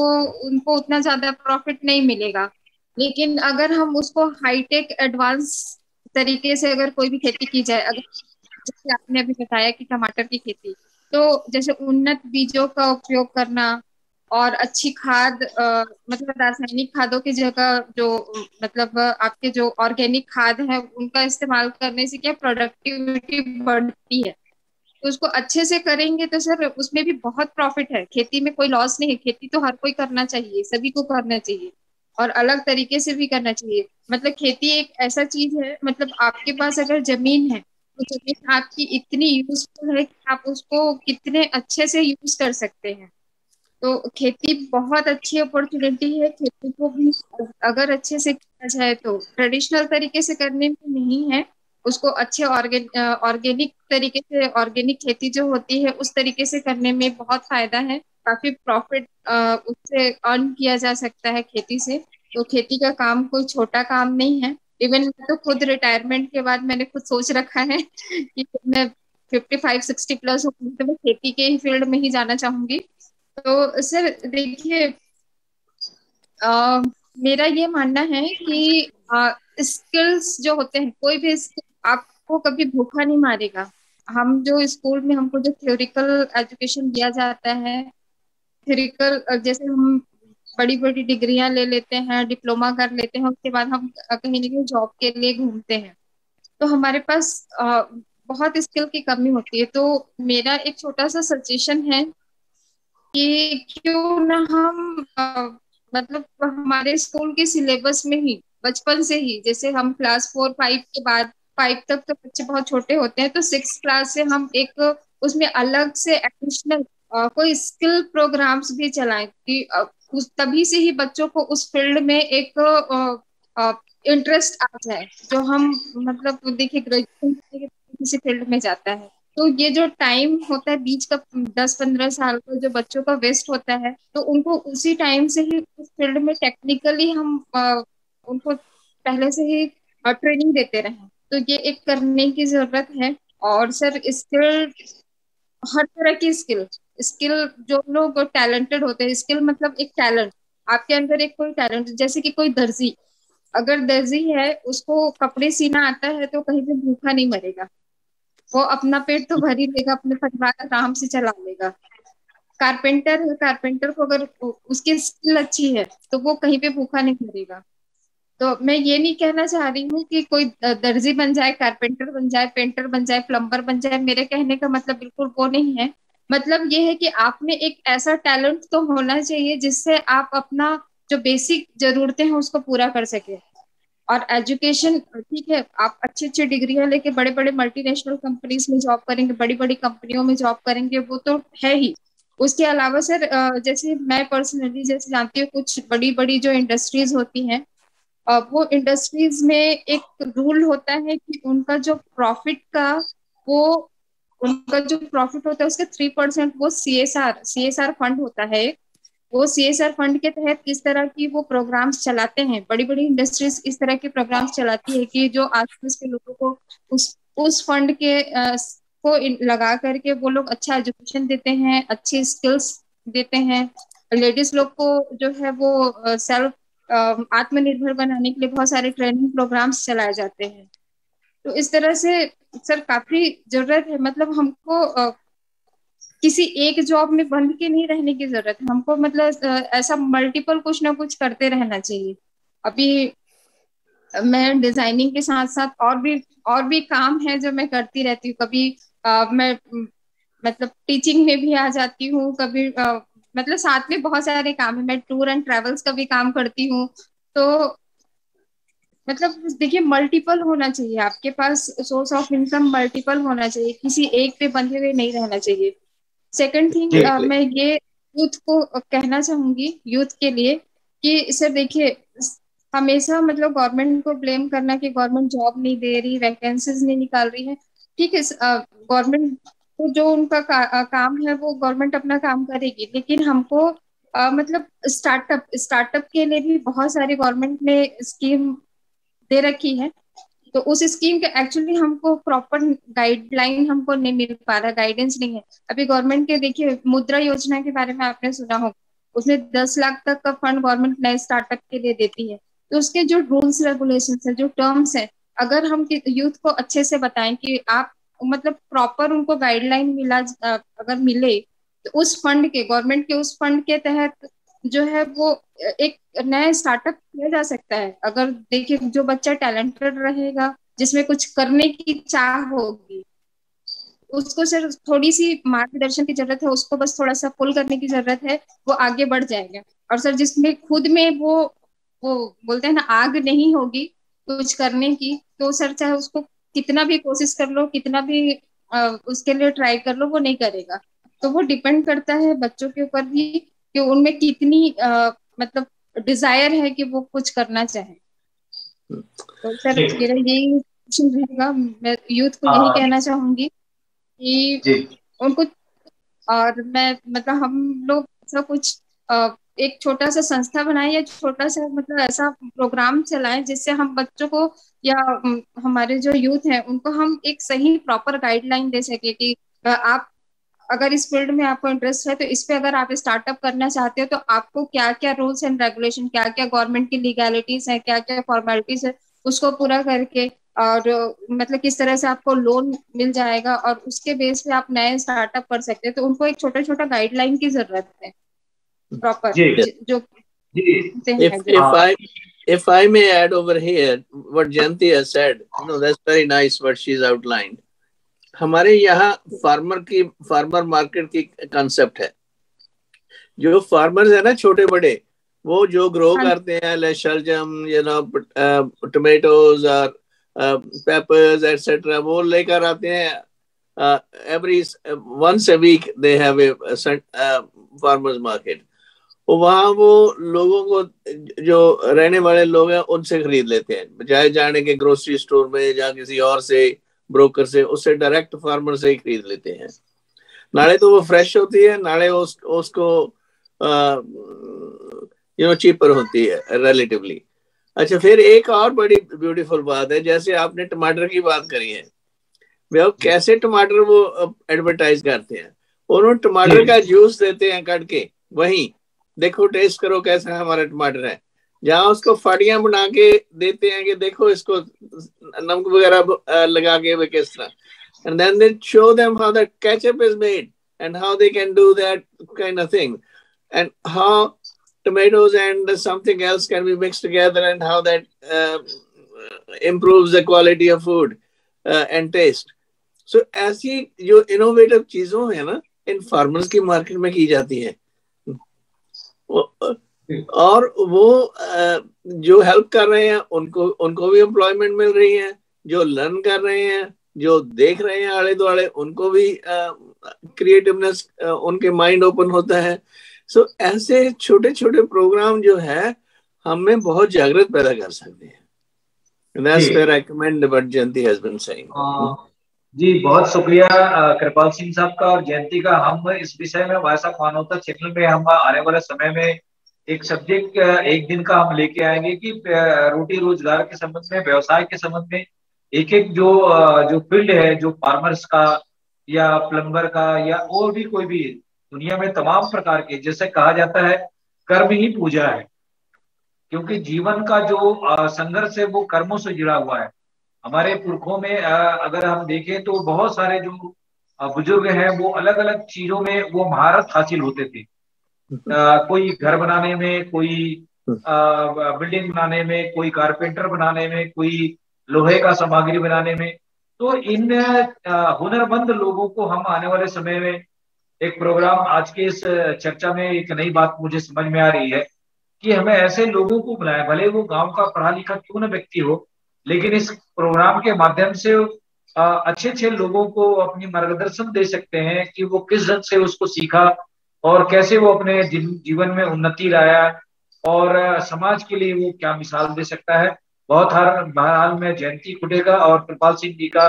उनको उतना ज्यादा प्रॉफिट नहीं मिलेगा। लेकिन अगर हम उसको हाईटेक एडवांस तरीके से अगर कोई भी खेती की जाए, अगर जैसे आपने अभी बताया कि टमाटर की खेती, तो जैसे उन्नत बीजों का उपयोग करना और अच्छी खाद, मतलब रासायनिक खादों की जगह जो मतलब आपके जो ऑर्गेनिक खाद है उनका इस्तेमाल करने से क्या प्रोडक्टिविटी बढ़ती है। तो उसको अच्छे से करेंगे तो सर उसमें भी बहुत प्रॉफिट है। खेती में कोई लॉस नहीं है, खेती तो हर कोई करना चाहिए, सभी को करना चाहिए और अलग तरीके से भी करना चाहिए। मतलब खेती एक ऐसा चीज है, मतलब आपके पास अगर जमीन है तो जमीन आपकी इतनी यूजफुल है कि आप उसको कितने अच्छे से यूज कर सकते हैं। तो खेती बहुत अच्छी अपॉर्चुनिटी है। खेती को भी अगर अच्छे से किया जाए तो ट्रेडिशनल तरीके से करने में नहीं है, उसको अच्छे ऑर्गेनिक तरीके से, ऑर्गेनिक खेती जो होती है उस तरीके से करने में बहुत फायदा है। काफी प्रॉफिट उससे अर्न किया जा सकता है खेती से। तो खेती का काम कोई छोटा काम नहीं है। इवन मैं तो खुद रिटायरमेंट के बाद मैंने खुद सोच रखा है कि मैं 55-60 प्लस होगी तो मैं खेती के ही फील्ड में ही जाना चाहूंगी। तो सर देखिए, अ, मेरा ये मानना है कि स्किल्स जो होते हैं, कोई भी skill आपको कभी भूखा नहीं मारेगा। हम जो स्कूल में हमको जो थ्योरिकल एजुकेशन दिया जाता है, थ्योरिकल जैसे हम बड़ी बड़ी डिग्रियां ले लेते हैं, डिप्लोमा कर लेते हैं, उसके बाद हम कहीं ना कहीं जॉब के लिए घूमते हैं, तो हमारे पास बहुत स्किल की कमी होती है। तो मेरा एक छोटा सा सजेशन है कि क्यों ना हम मतलब हमारे स्कूल के सिलेबस में ही बचपन से ही, जैसे हम क्लास 4-5 के बाद, 5 तक तो बच्चे बहुत छोटे होते हैं, तो 6 क्लास से हम एक उसमें अलग से एडिशनल कोई स्किल प्रोग्राम्स भी चलाएं कि उस तभी से ही बच्चों को उस फील्ड में एक इंटरेस्ट आ जाए। जो हम मतलब देखिए ग्रेजुएशन किसी फील्ड में जाता है तो ये जो टाइम होता है बीच का 10-15 साल का जो बच्चों का वेस्ट होता है, तो उनको उसी टाइम से ही उस फील्ड में टेक्निकली हम उनको पहले से ही ट्रेनिंग देते रहे। तो ये एक करने की जरूरत है। और सर स्किल, हर तरह की स्किल, स्किल जो लोग टैलेंटेड होते हैं, स्किल मतलब एक टैलेंट, आपके अंदर एक कोई टैलेंट, जैसे कि कोई दर्जी, अगर दर्जी है उसको कपड़े सीना आता है तो कहीं भी भूखा नहीं मरेगा, वो अपना पेट तो भर ही लेगा, अपने परिवार आराम से चला लेगा। कारपेंटर है, कारपेंटर को अगर उसकी स्किल अच्छी है तो वो कहीं पे भूखा नहीं मरेगा। तो मैं ये नहीं कहना चाह रही हूँ कि कोई दर्जी बन जाए, कारपेंटर बन जाए, पेंटर बन जाए, प्लम्बर बन जाए, मेरे कहने का मतलब बिल्कुल वो नहीं है। मतलब ये है कि आप में एक ऐसा टैलेंट तो होना चाहिए जिससे आप अपना जो बेसिक जरूरतें हैं उसको पूरा कर सके। और एजुकेशन ठीक है, आप अच्छी अच्छी डिग्रियां लेके बड़े बड़े मल्टीनेशनल कंपनीज में जॉब करेंगे, बड़ी बड़ी कंपनियों में जॉब करेंगे, वो तो है ही। उसके अलावा सर जैसे मैं पर्सनली जैसे जानती हूँ कुछ बड़ी बड़ी जो इंडस्ट्रीज होती हैं, वो इंडस्ट्रीज में एक रूल होता है कि उनका जो प्रॉफिट का, वो उनका जो प्रॉफिट होता है उसके 3% वो सीएसआर फंड होता है। वो सीएसआर फंड के तहत किस तरह की वो प्रोग्राम्स चलाते हैं, बड़ी बड़ी इंडस्ट्रीज इस तरह के प्रोग्राम्स चलाती है कि जो आसपास के लोगों को उस फंड के को लगा करके वो लोग अच्छा एजुकेशन देते हैं, अच्छी स्किल्स देते हैं। लेडीज लोग को जो है वो सेल्फ आत्मनिर्भर बनाने के लिए बहुत सारे ट्रेनिंग प्रोग्राम्स चलाए जाते हैं। तो इस तरह से सर काफी जरूरत है। मतलब हमको किसी एक जॉब में बंध के नहीं रहने की जरूरत है, हमको मतलब ऐसा मल्टीपल कुछ ना कुछ करते रहना चाहिए। अभी मैं डिजाइनिंग के साथ साथ और भी काम है जो मैं करती रहती हूँ। कभी मैं मतलब टीचिंग में भी आ जाती हूँ, कभी मतलब साथ में बहुत सारे काम है, मैं टूर एंड ट्रेवल्स का भी काम करती हूँ। तो मतलब देखिए मल्टीपल होना चाहिए, आपके पास सोर्स ऑफ इनकम मल्टीपल होना चाहिए, किसी एक पे बंधे हुए नहीं रहना चाहिए। सेकंड थिंग मैं ये यूथ को कहना चाहूंगी, यूथ के लिए, कि सर देखिए हमेशा मतलब गवर्नमेंट को ब्लेम करना कि गवर्नमेंट जॉब नहीं दे रही, वैकेंसीज नहीं निकाल रही है, ठीक है, गवर्नमेंट को जो उनका काम है वो गवर्नमेंट अपना काम करेगी, लेकिन हमको मतलब स्टार्टअप के लिए भी बहुत सारी गवर्नमेंट ने स्कीम दे रखी है। तो उस स्कीम के एक्चुअली हमको प्रॉपर गाइडलाइन हमको नहीं मिल पा रहा, गाइडेंस नहीं है। अभी गवर्नमेंट के देखिए मुद्रा योजना के बारे में आपने सुना होगा, उसमें 10 लाख तक का फंड गवर्नमेंट नए स्टार्टअप के लिए देती है। तो उसके जो रूल्स रेगुलेशन है, जो टर्म्स है, अगर हम यूथ को अच्छे से बताएं कि आप मतलब प्रॉपर उनको गाइडलाइन मिला, अगर मिले तो उस फंड के, गवर्नमेंट के उस फंड के तहत जो है वो एक नया स्टार्टअप किया जा सकता है। अगर देखिए जो बच्चा टैलेंटेड रहेगा, जिसमें कुछ करने की चाह होगी, उसको सिर्फ थोड़ी सी मार्गदर्शन की जरूरत है, उसको बस थोड़ा सा पुल करने की जरूरत है, वो आगे बढ़ जाएगा। और सर जिसमें खुद में वो बोलते हैं ना आग नहीं होगी कुछ करने की, तो सर चाहे उसको कितना भी कोशिश कर लो, कितना भी उसके लिए ट्राई कर लो, वो नहीं करेगा। तो वो डिपेंड करता है बच्चों के ऊपर भी कि उनमें कितनी मतलब डिजायर है कि वो कुछ करना चाहे। तो सर मेरा यही रहेगा, मैं यूथ को यही कहना चाहूंगी कि उनको, और मैं मतलब हम लोग ऐसा कुछ एक छोटा सा संस्था बनाए या छोटा सा मतलब ऐसा प्रोग्राम चलाएं जिससे हम बच्चों को या हमारे जो यूथ है उनको हम एक सही प्रॉपर गाइडलाइन दे सके कि आप अगर इस फील्ड में आपको इंटरेस्ट है तो इस पे अगर आप स्टार्टअप करना चाहते हो तो आपको क्या क्या रूल्स एंड रेगुलेशन, क्या क्या गवर्नमेंट की लीगैलिटीज है, क्या क्या फॉर्मेलिटीज है, उसको पूरा करके और मतलब किस तरह से आपको लोन मिल जाएगा और उसके बेस पे आप नए स्टार्टअप कर सकते हैं। तो उनको एक छोटा छोटा गाइडलाइन की जरूरत है प्रॉपर जो if I may add over here what Jayanti has said, that's very nice what she's outlined. हमारे यहाँ फार्मर मार्केट की कंसेप्ट है। जो फार्मर्स है ना छोटे बड़े, वो जो ग्रो करते हैं शलजम, टोमेटोज और पेपर्स एटसेट्रा, वो लेकर आते हैं every once a week they have a farmers market। वहाँ वो लोगों को, जो रहने वाले लोग हैं, उनसे खरीद लेते हैं, बजाय जाने के ग्रोसरी स्टोर में या किसी और से ब्रोकर से, उससे डायरेक्ट फार्मर से ही खरीद लेते हैं। नाले तो वो फ्रेश होती है, नाले उसको चीपर होती है रिलेटिवली। अच्छा, फिर एक और बड़ी ब्यूटीफुल बात है, जैसे आपने टमाटर की बात करी है, वे कैसे टमाटर वो एडवर्टाइज करते हैं, उन्होंने टमाटर का जूस देते हैं कट के, वहीं देखो टेस्ट करो कैसा हमारा टमाटर है, जहाँ उसको फाड़ियां बना के देते हैं कि देखो इसको नमक वगैरह लगा के वे किस तरह, and then they show them how the ketchup is made and how they can do that kind of thing, and how tomatoes and something else can be mixed together and how that improves the quality of food and taste. So ऐसी जो innovative चीजों है ना, इन farmers की market में की जाती है, और वो जो हेल्प कर रहे हैं उनको भी एम्प्लॉयमेंट मिल रही है, जो लर्न कर रहे हैं, जो देख रहे हैं आले दुआले, उनको भी क्रिएटिवनेस, उनके माइंड ओपन होता है। सो ऐसे छोटे छोटे प्रोग्राम जो है हमें बहुत जागृत पैदा कर सकते हैं। That's where I recommend what Jayanti has been saying. जी, बहुत शुक्रिया कृपाल सिंह साहब का और जयंती का। हम इस विषय में वॉइस ऑफ मानवता चैनल में हम आने वाले समय में एक सब्जेक्ट एक दिन का हम लेके आएंगे कि रोटी रोजगार के संबंध में, व्यवसाय के संबंध में एक जो फील्ड है, जो फार्मर्स का या प्लम्बर का या और भी कोई भी दुनिया में तमाम प्रकार के, जैसे कहा जाता है कर्म ही पूजा है, क्योंकि जीवन का जो संघर्ष है वो कर्मों से जुड़ा हुआ है। हमारे पुरखों में अगर हम देखें तो बहुत सारे जो बुजुर्ग हैं वो अलग अलग चीजों में वो महारत हासिल होते थे। कोई घर बनाने में, कोई बिल्डिंग बनाने में, कोई कारपेंटर बनाने में, कोई लोहे का सामग्री बनाने में। तो इन हुनरमंद लोगों को हम आने वाले समय में एक प्रोग्राम, आज के इस चर्चा में एक नई बात मुझे समझ में आ रही है कि हमें ऐसे लोगों को बुलाएं, भले वो गांव का पढ़ा लिखा क्यों न व्यक्ति हो, लेकिन इस प्रोग्राम के माध्यम से अच्छे अच्छे लोगों को अपनी मार्गदर्शन दे सकते हैं कि वो किस ढंग से उसको सीखा और कैसे वो अपने जीवन में उन्नति लाया और समाज के लिए वो क्या मिसाल दे सकता है। बहरहाल मैं जयंती खुडे का और कृपाल सिंह जी का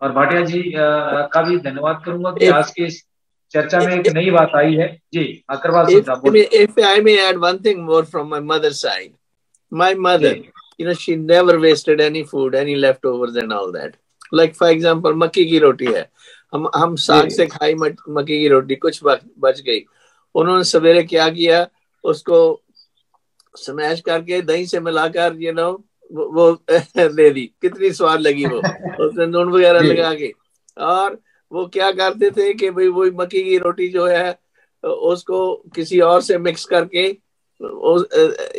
और भाटिया जी का भी धन्यवाद करूंगा कि आज के इस चर्चा में एक नई बात आई है। जी कृपाल सिंह साहब बोलिए। If I may add one thing more from my mother's side, my mother, she never wasted any food, any leftovers and all that. Like for example, मक्की की रोटी है, हम साग से खाई मक्की की रोटी, कुछ बच गई, उन्होंने सवेरे क्या किया, उसको स्मैश करके दही से मिलाकर वो दे दी, कितनी स्वाद लगी वो, उसमें नून वगैरह लगा के। और वो क्या करते थे कि भाई वही मक्की की रोटी जो है उसको किसी और से मिक्स करके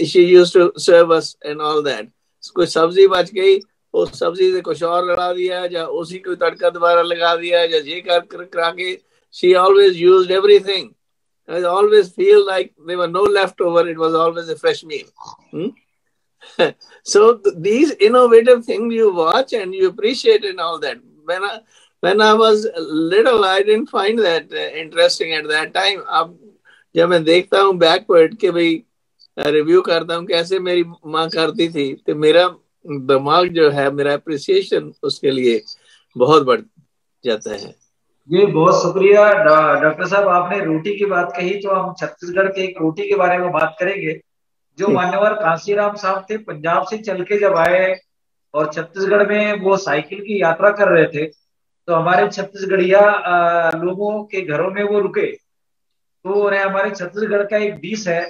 she used to serve us and all that. कोई सब्जी बच गई, उस सब्जी से कुछ और लगा दिया या उसी को तड़का दोबारा लगा दिया या ये करा के, she always used everything. I always feel like there were no leftover. It was always a fresh meal. So these innovative things you watch and you appreciate and all that. When I was little, I didn't find that interesting at that time. अब जब मैं देखता हूँ backward के भाई review करता हूँ कैसे मेरी माँ करती थी, तो मेरा दिमाग जो है, मेरा अप्रिसिएशन उसके लिए बहुत बढ़ जाता है। जी बहुत शुक्रिया डॉक्टर साहब, आपने रोटी की बात कही तो हम छत्तीसगढ़ के एक रोटी के बारे में बात करेंगे। जो मान्यवर कांसीराम साहब थे, पंजाब से चल के जब आए और छत्तीसगढ़ में वो साइकिल की यात्रा कर रहे थे, तो हमारे छत्तीसगढ़िया लोगों के घरों में वो रुके। तो हमारे छत्तीसगढ़ का एक डिश है,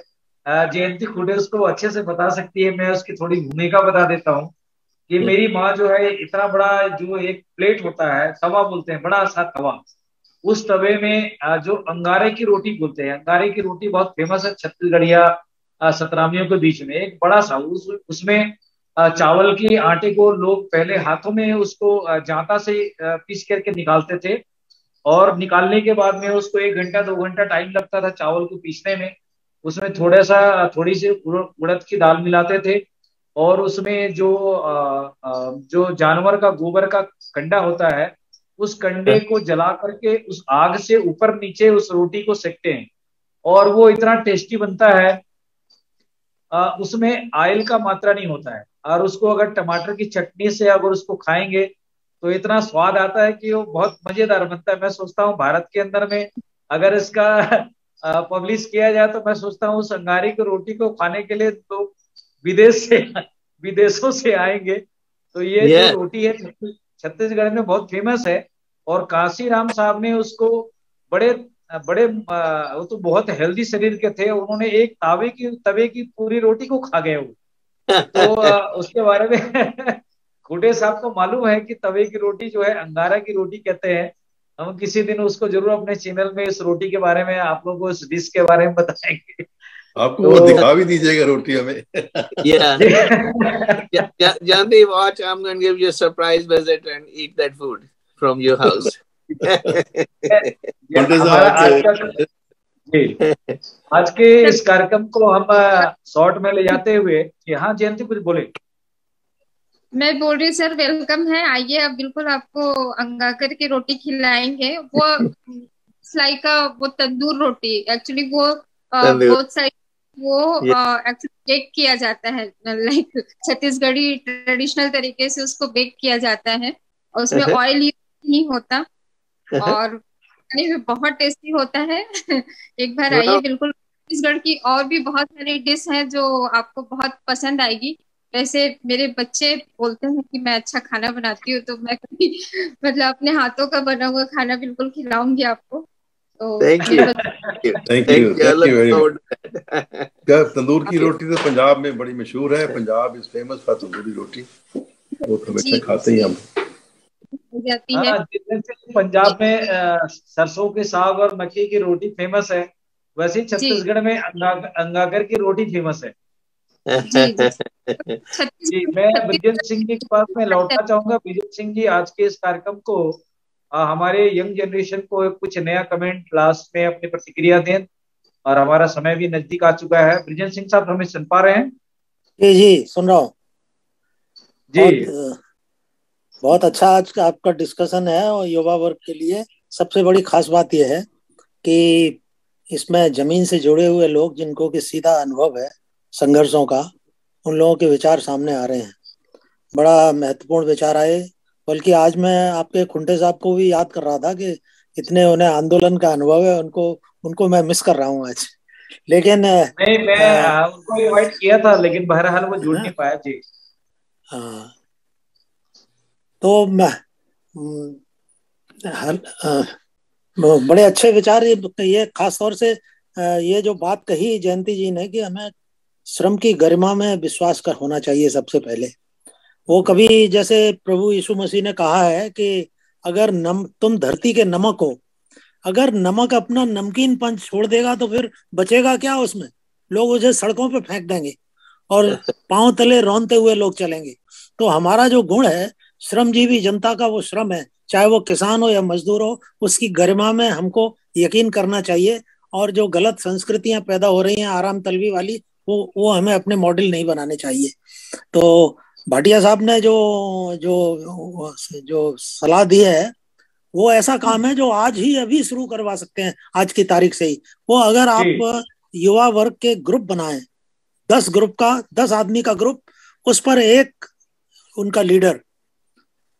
जयंती खुडे उसको अच्छे से बता सकती है, मैं उसकी थोड़ी भूमिका बता देता हूँ कि मेरी माँ जो है, इतना बड़ा जो एक प्लेट होता है, तवा बोलते हैं, बड़ा सा तवा, उस तवे में जो अंगारे की रोटी बोलते हैं, अंगारे की रोटी बहुत फेमस है छत्तीसगढ़िया सतरामियों के बीच में, एक बड़ा सा उसमें चावल की आटे को लोग पहले हाथों में उसको जांता से पीस करके निकालते थे और निकालने के बाद में उसको 1 घंटा 2 घंटा टाइम लगता था चावल को पीसने में। उसमें थोड़ी सी उड़द की दाल मिलाते थे और उसमें जो जानवर का गोबर का कंडा होता है, उस कंडे को जला करके उस आग से ऊपर नीचे उस रोटी को सेकते हैं और वो इतना टेस्टी बनता है। उसमें ऑयल का मात्रा नहीं होता है और उसको अगर टमाटर की चटनी से अगर उसको खाएंगे तो इतना स्वाद आता है कि वो बहुत मजेदार बनता है। मैं सोचता हूँ भारत के अंदर में अगर इसका पब्लिश किया जाए तो मैं सोचता हूँ उस अंगारे की रोटी को खाने के लिए तो विदेशों से आएंगे। तो ये जो रोटी है छत्तीसगढ़ में बहुत फेमस है और कांसीराम साहब ने उसको बड़े वो तो बहुत हेल्दी शरीर के थे, उन्होंने एक तवे की पूरी रोटी को खा गए वो। तो उसके बारे में खुडे साहब को मालूम है कि तवे की रोटी जो है अंगारा की रोटी कहते हैं। हम किसी दिन उसको जरूर अपने चैनल में इस रोटी के बारे में आप लोगों को इस डिश के बारे में बताएंगे। आपको वो दिखा भी दीजिएगा रोटी हमें। Janti, watch, I'm going to give you a surprise visit and eat that food from your house. आज के इस कार्यक्रम को हम शॉर्ट में ले जाते हुए, हाँ जयंती कुछ बोले। मैं बोल रही सर, वेलकम है, आइए, अब बिल्कुल आपको अंगाकर की रोटी खिलाएंगे। वो सिलाई का वो तंदूर रोटी, एक्चुअली वो बहुत सारी वो एक्चुअली बेक किया जाता है, लाइक छत्तीसगढ़ी ट्रेडिशनल तरीके से उसको बेक किया जाता है और उसमें ऑयल नहीं होता और बहुत टेस्टी होता है। एक बार आइए बिल्कुल। छत्तीसगढ़ की और भी बहुत सारी डिश हैं जो आपको बहुत पसंद आएगी। वैसे मेरे बच्चे बोलते हैं कि मैं अच्छा खाना बनाती हूँ, तो मैं कभी मतलब अपने हाथों का बना हुआ खाना बिल्कुल खिलाऊंगी आपको। तो thank you very much. Tandoor की रोटी तो पंजाब में बड़ी मशहूर है, Punjab is famous for tandoori roti, वो तो हमेशा खाते ही हम जाती है। पंजाब में सरसों के साग और मक्की की रोटी फेमस है, वैसे ही छत्तीसगढ़ में अंगाकर की रोटी फेमस है। जी मैं ब्रिजेंद्र सिंह जी के पास में लौटना चाहूंगा। ब्रिजेंद्र सिंह जी, आज के इस कार्यक्रम को हमारे यंग जनरेशन को कुछ नया कमेंट लास्ट में अपनी प्रतिक्रिया दें। और हमारा समय भी नजदीक आ चुका है। ब्रिजेश सिंह साहब, हमें सुन पा रहे हैं? जी जी, सुन रहा हूँ। जी बहुत अच्छा आज का आपका डिस्कशन है। और युवा वर्ग के लिए सबसे बड़ी खास बात यह है कि इसमें जमीन से जुड़े हुए लोग, जिनको कि सीधा अनुभव है संघर्षों का, उन लोगों के विचार सामने आ रहे हैं। बड़ा महत्वपूर्ण विचार आए। बल्कि आज मैं आपके खुंटे साहब को भी याद कर रहा था कि इतने उन्हें आंदोलन का अनुभव है, उनको उनको मैं मिस कर रहा हूँ आज। लेकिन नहीं, मैं उनको इनवाइट किया था, लेकिन बहरहाल वो जुड़ नहीं पाया। जी हाँ, तो मैं बड़े अच्छे विचार ये खास तौर से ये जो बात कही जयंती जी ने कि हमें श्रम की गरिमा में विश्वास कर होना चाहिए सबसे पहले। वो कभी जैसे प्रभु यीशु मसीह ने कहा है कि अगर तुम धरती के नमक हो, अगर नमक अपना नमकीन पंच छोड़ देगा तो फिर बचेगा क्या उसमें? लोग उसे सड़कों पे फेंक देंगे और पांव तले रौंदते हुए लोग चलेंगे। तो हमारा जो गुण है, श्रमजीवी जनता का वो श्रम है, चाहे वो किसान हो या मजदूर हो, उसकी गरिमा में हमको यकीन करना चाहिए। और जो गलत संस्कृतियां पैदा हो रही हैं आराम तलबी वाली, वो हमें अपने मॉडल नहीं बनाने चाहिए। तो भाटिया साहब ने जो जो जो सलाह दी है, वो ऐसा काम है जो आज ही अभी शुरू करवा सकते हैं, आज की तारीख से ही। वो अगर आप युवा वर्ग के ग्रुप बनाएं, 10 ग्रुप का, 10 आदमी का ग्रुप, उस पर एक उनका लीडर,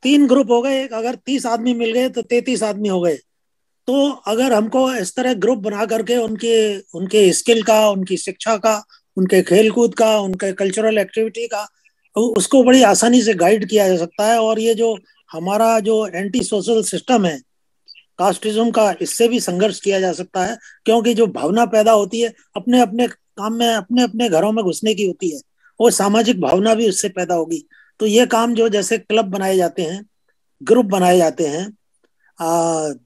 3 ग्रुप हो गए। अगर 30 आदमी मिल गए तो 33 आदमी हो गए। तो अगर हमको इस तरह ग्रुप बना करके उनके उनके स्किल का, उनकी शिक्षा का, उनके खेलकूद का, उनके कल्चरल एक्टिविटी का, उसको बड़ी आसानी से गाइड किया जा सकता है। और ये जो हमारा जो एंटी सोशल सिस्टम है कास्टिज्म का, इससे भी संघर्ष किया जा सकता है। क्योंकि जो भावना पैदा होती है अपने अपने काम में, अपने अपने घरों में घुसने की होती है, वो सामाजिक भावना भी उससे पैदा होगी। तो ये काम जो जैसे क्लब बनाए जाते हैं, ग्रुप बनाए जाते हैं,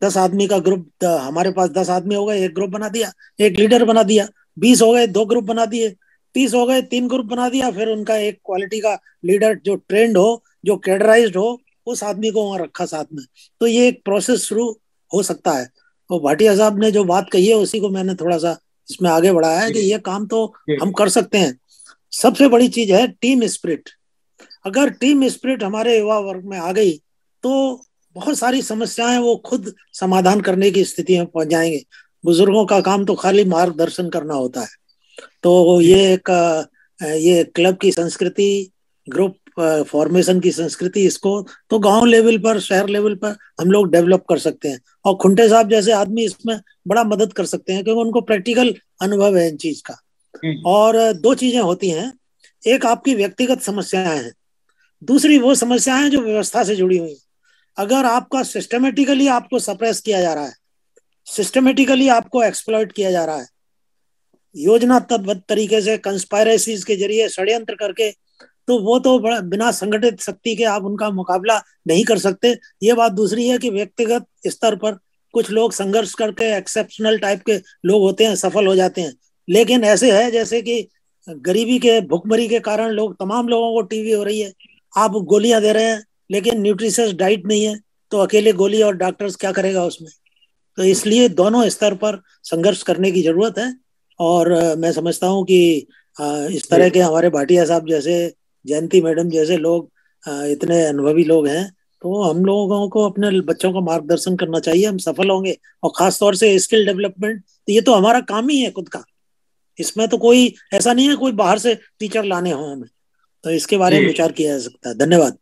10 आदमी का ग्रुप, हमारे पास 10 आदमी हो गए, एक ग्रुप बना दिया, एक लीडर बना दिया। 20 हो गए, 2 ग्रुप बना दिए। 30 हो गए, 3 ग्रुप बना दिया। फिर उनका एक क्वालिटी का लीडर जो ट्रेंड हो, जो कैडराइज्ड हो, उस आदमी को वहां रखा साथ में। तो ये एक प्रोसेस शुरू हो सकता है। तो भाटिया साहब ने जो बात कही है उसी को मैंने थोड़ा सा इसमें आगे बढ़ाया है कि ये काम तो हम कर सकते हैं। सबसे बड़ी चीज है टीम स्पिरिट। अगर टीम स्पिरिट हमारे युवा वर्ग में आ गई तो बहुत सारी समस्याएं वो खुद समाधान करने की स्थिति में पहुंच जाएंगे। बुजुर्गों का काम तो खाली मार्गदर्शन करना होता है। तो ये क्लब की संस्कृति, ग्रुप फॉर्मेशन की संस्कृति, इसको तो गांव लेवल पर, शहर लेवल पर हम लोग डेवलप कर सकते हैं। और खुंटे साहब जैसे आदमी इसमें बड़ा मदद कर सकते हैं, क्योंकि उनको प्रैक्टिकल अनुभव है इन चीज का। और 2 चीजें होती हैं, एक आपकी व्यक्तिगत समस्याएं हैं, दूसरी वो समस्याएं जो व्यवस्था से जुड़ी हुई हैं। अगर आपका सिस्टमेटिकली आपको सप्रेस किया जा रहा है, सिस्टमेटिकली आपको एक्सप्लॉइट किया जा रहा है, योजनाबद्ध तरीके से कंस्पायरेसीज के जरिए षड्यंत्र करके, तो वो तो बिना संगठित शक्ति के आप उनका मुकाबला नहीं कर सकते। ये बात दूसरी है कि व्यक्तिगत स्तर पर कुछ लोग संघर्ष करके एक्सेप्शनल टाइप के लोग होते हैं, सफल हो जाते हैं। लेकिन ऐसे है जैसे कि गरीबी के, भुखमरी के कारण लोग, तमाम लोगों को टीबी हो रही है, आप गोलियां दे रहे हैं लेकिन न्यूट्रिशियस डाइट नहीं है, तो अकेले गोली और डॉक्टर्स क्या करेगा उसमें? तो इसलिए दोनों स्तर पर संघर्ष करने की जरूरत है। और मैं समझता हूँ कि इस तरह के हमारे भाटिया साहब जैसे, जयंती मैडम जैसे लोग, इतने अनुभवी लोग हैं, तो हम लोगों को अपने बच्चों का मार्गदर्शन करना चाहिए, हम सफल होंगे। और खास तौर से स्किल डेवलपमेंट, तो ये तो हमारा काम ही है खुद का। इसमें तो कोई ऐसा नहीं है कोई बाहर से टीचर लाने हो हमें। तो इसके बारे में विचार किया जा सकता है। धन्यवाद।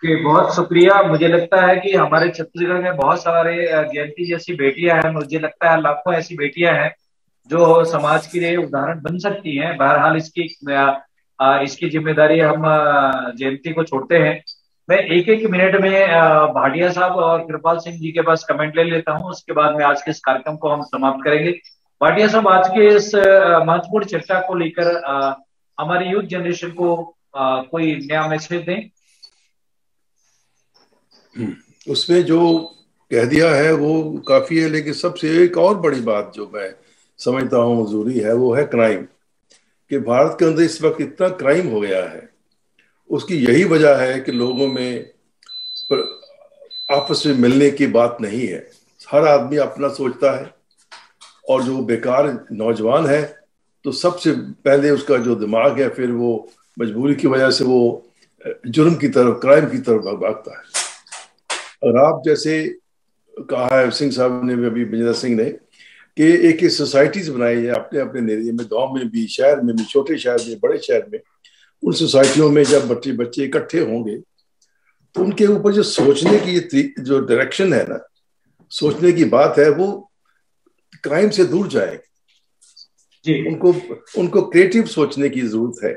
बहुत शुक्रिया। मुझे लगता है कि हमारे छत्तीसगढ़ में बहुत सारे जयंती जैसी बेटियां हैं। मुझे लगता है लाखों ऐसी बेटियां हैं जो समाज के लिए उदाहरण बन सकती हैं। बहरहाल इसकी जिम्मेदारी हम जयंती को छोड़ते हैं। मैं एक एक मिनट में भाटिया साहब और कृपाल सिंह जी के पास कमेंट ले लेता हूं, उसके बाद में आज के इस कार्यक्रम को हम समाप्त करेंगे। भाटिया साहब, आज के इस महत्वपूर्ण चर्चा को लेकर हमारी यूथ जनरेशन को कोई नया मैसेज दें। उसमें जो कह दिया है वो काफी है, लेकिन सबसे एक और बड़ी बात जो मैं समझता हूँ जरूरी है वो है क्राइम। कि भारत के अंदर इस वक्त इतना क्राइम हो गया है, उसकी यही वजह है कि लोगों में आपस में मिलने की बात नहीं है। हर आदमी अपना सोचता है और जो बेकार नौजवान है तो सबसे पहले उसका जो दिमाग है फिर वो मजबूरी की वजह से वो जुर्म की तरफ, क्राइम की तरफ भागता है। और आप जैसे कहा है सिंह साहब ने, अभी विजेंद्र सिंह ने, कि एक सोसाइटीज बनाई है अपने अपने एरिया में, गांव में भी, शहर में भी, छोटे शहर में, बड़े शहर में। उन सोसाइटियों में जब बच्चे इकट्ठे होंगे तो उनके ऊपर जो सोचने की जो डायरेक्शन है ना, सोचने की बात है, वो क्राइम से दूर जाएगी। उनको क्रिएटिव सोचने की जरूरत है,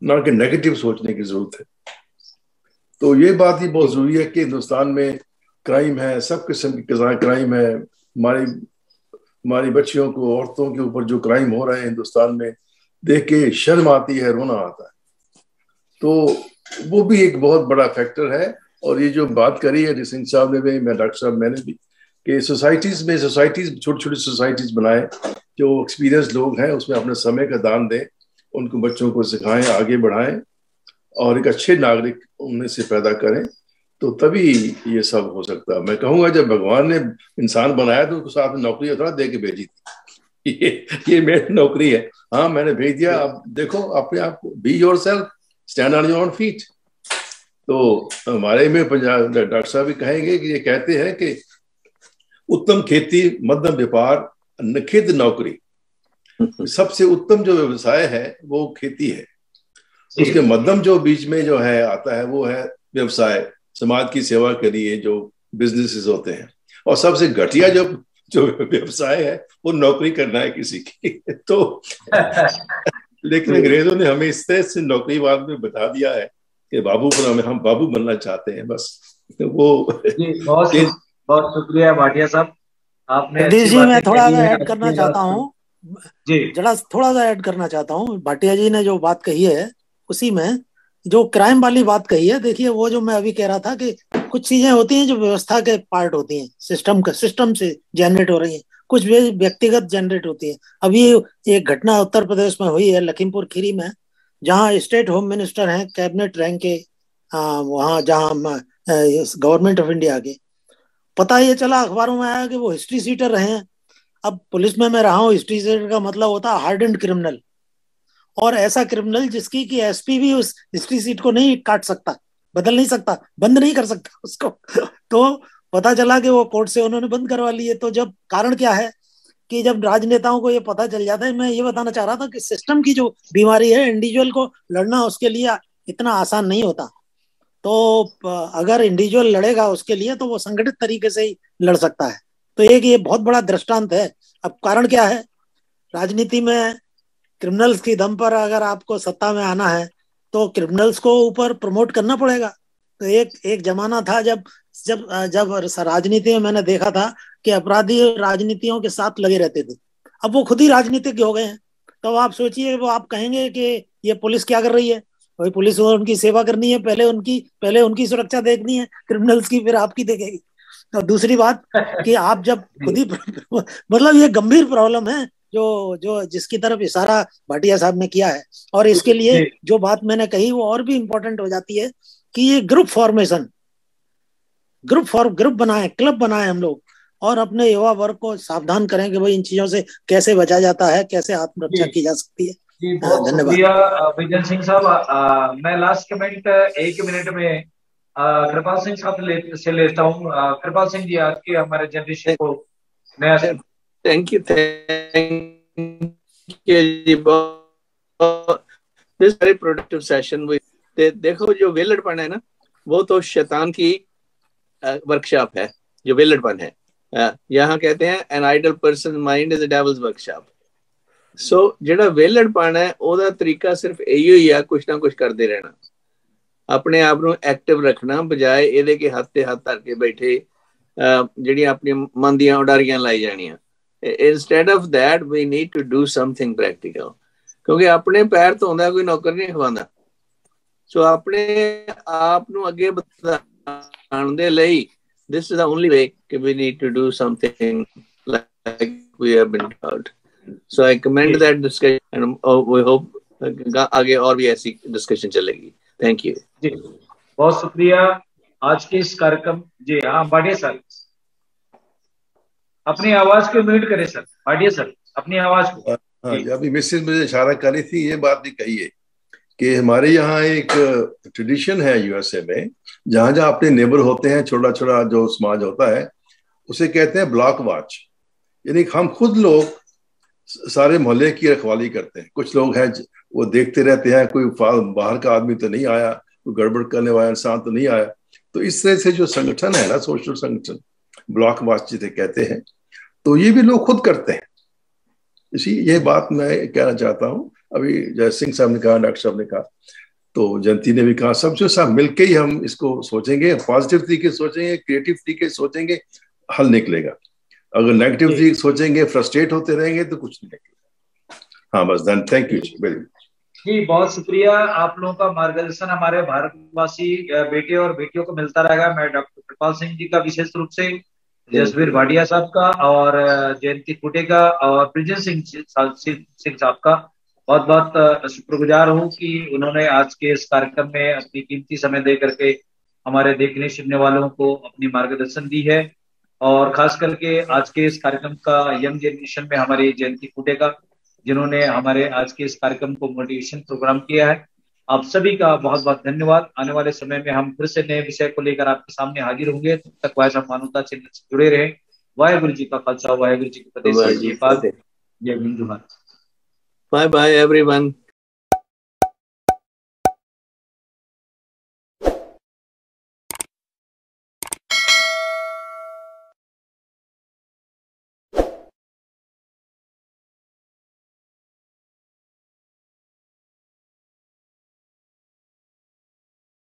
ना कि नेगेटिव सोचने की जरूरत है। तो ये बात ही बहुत जरूरी है कि हिंदुस्तान में क्राइम है, सब किस्म की क्राइम है। हमारी बच्चियों को, औरतों के ऊपर जो क्राइम हो रहे हैं हिंदुस्तान में, देख के शर्म आती है, रोना आता है। तो वो भी एक बहुत बड़ा फैक्टर है। और ये जो बात करी है सिंह साहब ने भी, मैं डॉक्टर साहब मैंने भी, कि सोसाइटीज छोटी छोटी सोसाइटीज बनाए, जो एक्सपीरियंस लोग हैं उसमें अपने समय का दान दें, उनको बच्चों को सिखाएं, आगे बढ़ाएं और एक अच्छे नागरिक उनमें से पैदा करें, तो तभी ये सब हो सकता है। मैं कहूँगा जब भगवान ने इंसान बनाया तो उसको साथ में नौकरी थोड़ा दे के भेजी थी। ये मेरी नौकरी है, हाँ मैंने भेज दिया, अब देखो अपने आप को, be yourself, stand on your own feet. तो हमारे में पंजाब डॉक्टर साहब भी कहेंगे कि ये कहते हैं कि उत्तम खेती, मध्यम व्यापार, निखिद नौकरी। सबसे उत्तम जो व्यवसाय है वो खेती है, उसके मध्यम जो बीच में जो है आता है वो है व्यवसाय, समाज की सेवा के लिए जो बिजनेसेस होते हैं। और सबसे घटिया जो व्यवसाय है वो नौकरी करना है किसी की। तो लेकिन अंग्रेजों ने हमें इस तरह से नौकरीवाद में बता दिया है कि बाबू बनना, हम बाबू बनना चाहते हैं बस। वो बहुत शुक्रिया भाटिया साहब, आपने जी मैं थोड़ा सा ऐड करना चाहता हूँ थोड़ा सा ऐड करना चाहता हूँ। भाटिया जी ने जो बात कही है उसी में जो क्राइम वाली बात कही है, देखिए वो जो मैं अभी कह रहा था कि कुछ चीजें होती हैं जो व्यवस्था के पार्ट होती हैं, सिस्टम से जनरेट हो रही हैं, कुछ व्यक्तिगत जनरेट होती है। अभी एक घटना उत्तर प्रदेश में हुई है, लखीमपुर खीरी में, जहाँ स्टेट होम मिनिस्टर हैं, कैबिनेट रैंक के, वहाँ जहाँ गवर्नमेंट ऑफ इंडिया के, पता ये चला, अखबारों में आया कि वो हिस्ट्री सीटर रहे हैं। अब पुलिस में मैं रहा हूँ, हिस्ट्री सीटर का मतलब होता है हार्डेंड क्रिमिनल, और ऐसा क्रिमिनल जिसकी कि एसपी भी उस हिस्ट्री सीट को नहीं काट सकता, बदल नहीं सकता, बंद नहीं कर सकता उसको। तो पता चला कि वो कोर्ट से उन्होंने बंद करवा लिए। तो जब कारण क्या है कि जब राजनेताओं को ये पता चल जाता है, मैं ये बताना चाह रहा था कि सिस्टम की जो बीमारी है, इंडिविजुअल को लड़ना उसके लिए इतना आसान नहीं होता। तो अगर इंडिविजुअल लड़ेगा उसके लिए तो वो संगठित तरीके से ही लड़ सकता है। तो एक ये बहुत बड़ा दृष्टांत है। अब कारण क्या है, राजनीति में क्रिमिनल्स की दम पर अगर आपको सत्ता में आना है तो क्रिमिनल्स को ऊपर प्रमोट करना पड़ेगा। तो एक जमाना था जब राजनीति में मैंने देखा था कि अपराधी राजनीतियों के साथ लगे रहते थे। अब वो खुद ही राजनीतिज्ञ हो गए हैं। तो आप सोचिए, वो आप कहेंगे कि ये पुलिस क्या कर रही है, वही पुलिस को उनकी सेवा करनी है, पहले उनकी सुरक्षा देखनी है क्रिमिनल्स की, फिर आपकी देखेगी। तो दूसरी बात कि आप जब खुद ही मतलब ये गंभीर प्रॉब्लम है जो जिसकी तरफ इशारा भाटिया साहब ने किया है। और इसके लिए जो बात मैंने कही वो और भी इम्पोर्टेंट हो जाती है कि ये ग्रुप फॉर्मेशन, ग्रुप बनाए, क्लब बनाए हम लोग, और अपने युवा वर्ग को सावधान करें कि भाई इन चीजों से कैसे बचा जाता है, कैसे आत्मरक्षा की जा सकती है। धन्यवाद विजन सिंह साहब। मैं लास्ट कमेंट 1 मिनट में कृपाल सिंह साहब से लेता हूँ। कृपाल सिंह जी, आज के हमारे जनरेशन को नया। थैंक यू जी, दिस वेरी प्रोडक्टिव सेशन। देखो जो वेलड़पन है ना, वो तो शैतान की वर्कशॉप है। जो वेलड़पन है, यहाँ कहते हैं an idle person mind is a devil's workshop. So जेड़ा वेलड़पन है ओदा तरीका सिर्फ यही ही है, कुछ ना कुछ करते रहना, अपने आप को एक्टिव रखना, बजाय ये कि हाथ ते हाथ धर के बैठे ਜਿਹੜੀਆਂ अपनी मन ਦੀਆਂ ਉਡਾਰੀਆਂ लाई जानियां। Instead of that we need to do something practical, क्योंकि अपने पैर धोंदा कोई नौकर नहीं खवांदा। सो अपने आप ਨੂੰ ਅੱਗੇ ਵਧਾਉਣ ਦੇ ਲਈ this is the only way that we need to do something like we have been taught. So I commend that discussion and we hope आगे और भी ऐसी डिस्कशन चलेगी। थैंक यू जी, बहुत शुक्रिया आज के इस कार्यक्रम। जी हाँ, भाटिया सर। अपनी आवाज को म्यूट करें सर, भाटिया सर, अपनी आवाज को। हाँ, अभी मिसेज मुझे इशारा कर रही थी, ये बात भी कही है कि हमारे यहाँ एक ट्रेडिशन है यूएसए में, जहां जहां अपने नेबर होते हैं, छोटा छोटा जो समाज होता है, उसे कहते हैं ब्लॉक वॉच। यानी हम खुद लोग सारे मोहल्ले की रखवाली करते हैं। कुछ लोग हैं वो देखते रहते हैं, कोई बाहर का आदमी तो नहीं आया, कोई गड़बड़ करने वाला इंसान तो नहीं आया। तो इस तरह से जो संगठन है ना, सोशल संगठन, ब्लॉक वॉच जिसे कहते हैं, तो ये भी लोग खुद करते हैं। इसी ये बात मैं कहना चाहता हूँ। अभी जय सिंह साहब ने कहा, डॉक्टर साहब ने कहा, तो जयंती ने भी कहा, सब जो साहब मिलके ही हम इसको सोचेंगे, पॉजिटिव तरीके सोचेंगे, क्रिएटिव तरीके सोचेंगे, हल निकलेगा। अगर नेगेटिव तरीके सोचेंगे, फ्रस्ट्रेट होते रहेंगे, तो कुछ नहीं निकलेगा। हाँ बस, धन, थैंक यू वेरी मच जी, बहुत शुक्रिया। आप लोगों का मार्गदर्शन हमारे भारतवासी बेटे और बेटियों को मिलता रहेगा। मैं डॉक्टर कृपाल सिंह जी का विशेष रूप से, जसवीर भाटिया साहब का, और जयंती कुटे का, और प्रिजन सिंह साहब का बहुत बहुत शुक्रगुजार हूँ कि उन्होंने आज के इस कार्यक्रम में अपनी कीमती समय दे करके हमारे देखने सुनने वालों को अपनी मार्गदर्शन दी है। और खास करके आज के इस कार्यक्रम का यंग जनरेशन में हमारे जयंती कुटे का, जिन्होंने हमारे आज के इस कार्यक्रम को मोटिवेशन प्रोग्राम किया है। आप सभी का बहुत बहुत धन्यवाद। आने वाले समय में हम फिर से नए विषय को लेकर आपके सामने हाजिर होंगे। तब तक वॉइस ऑफ मानवता चैनल से जुड़े रहे। वाहेगुरु जी का खालसा, वाहेगुरु जी की फतेह। जय हिंद, जय भारत। Bye bye everyone.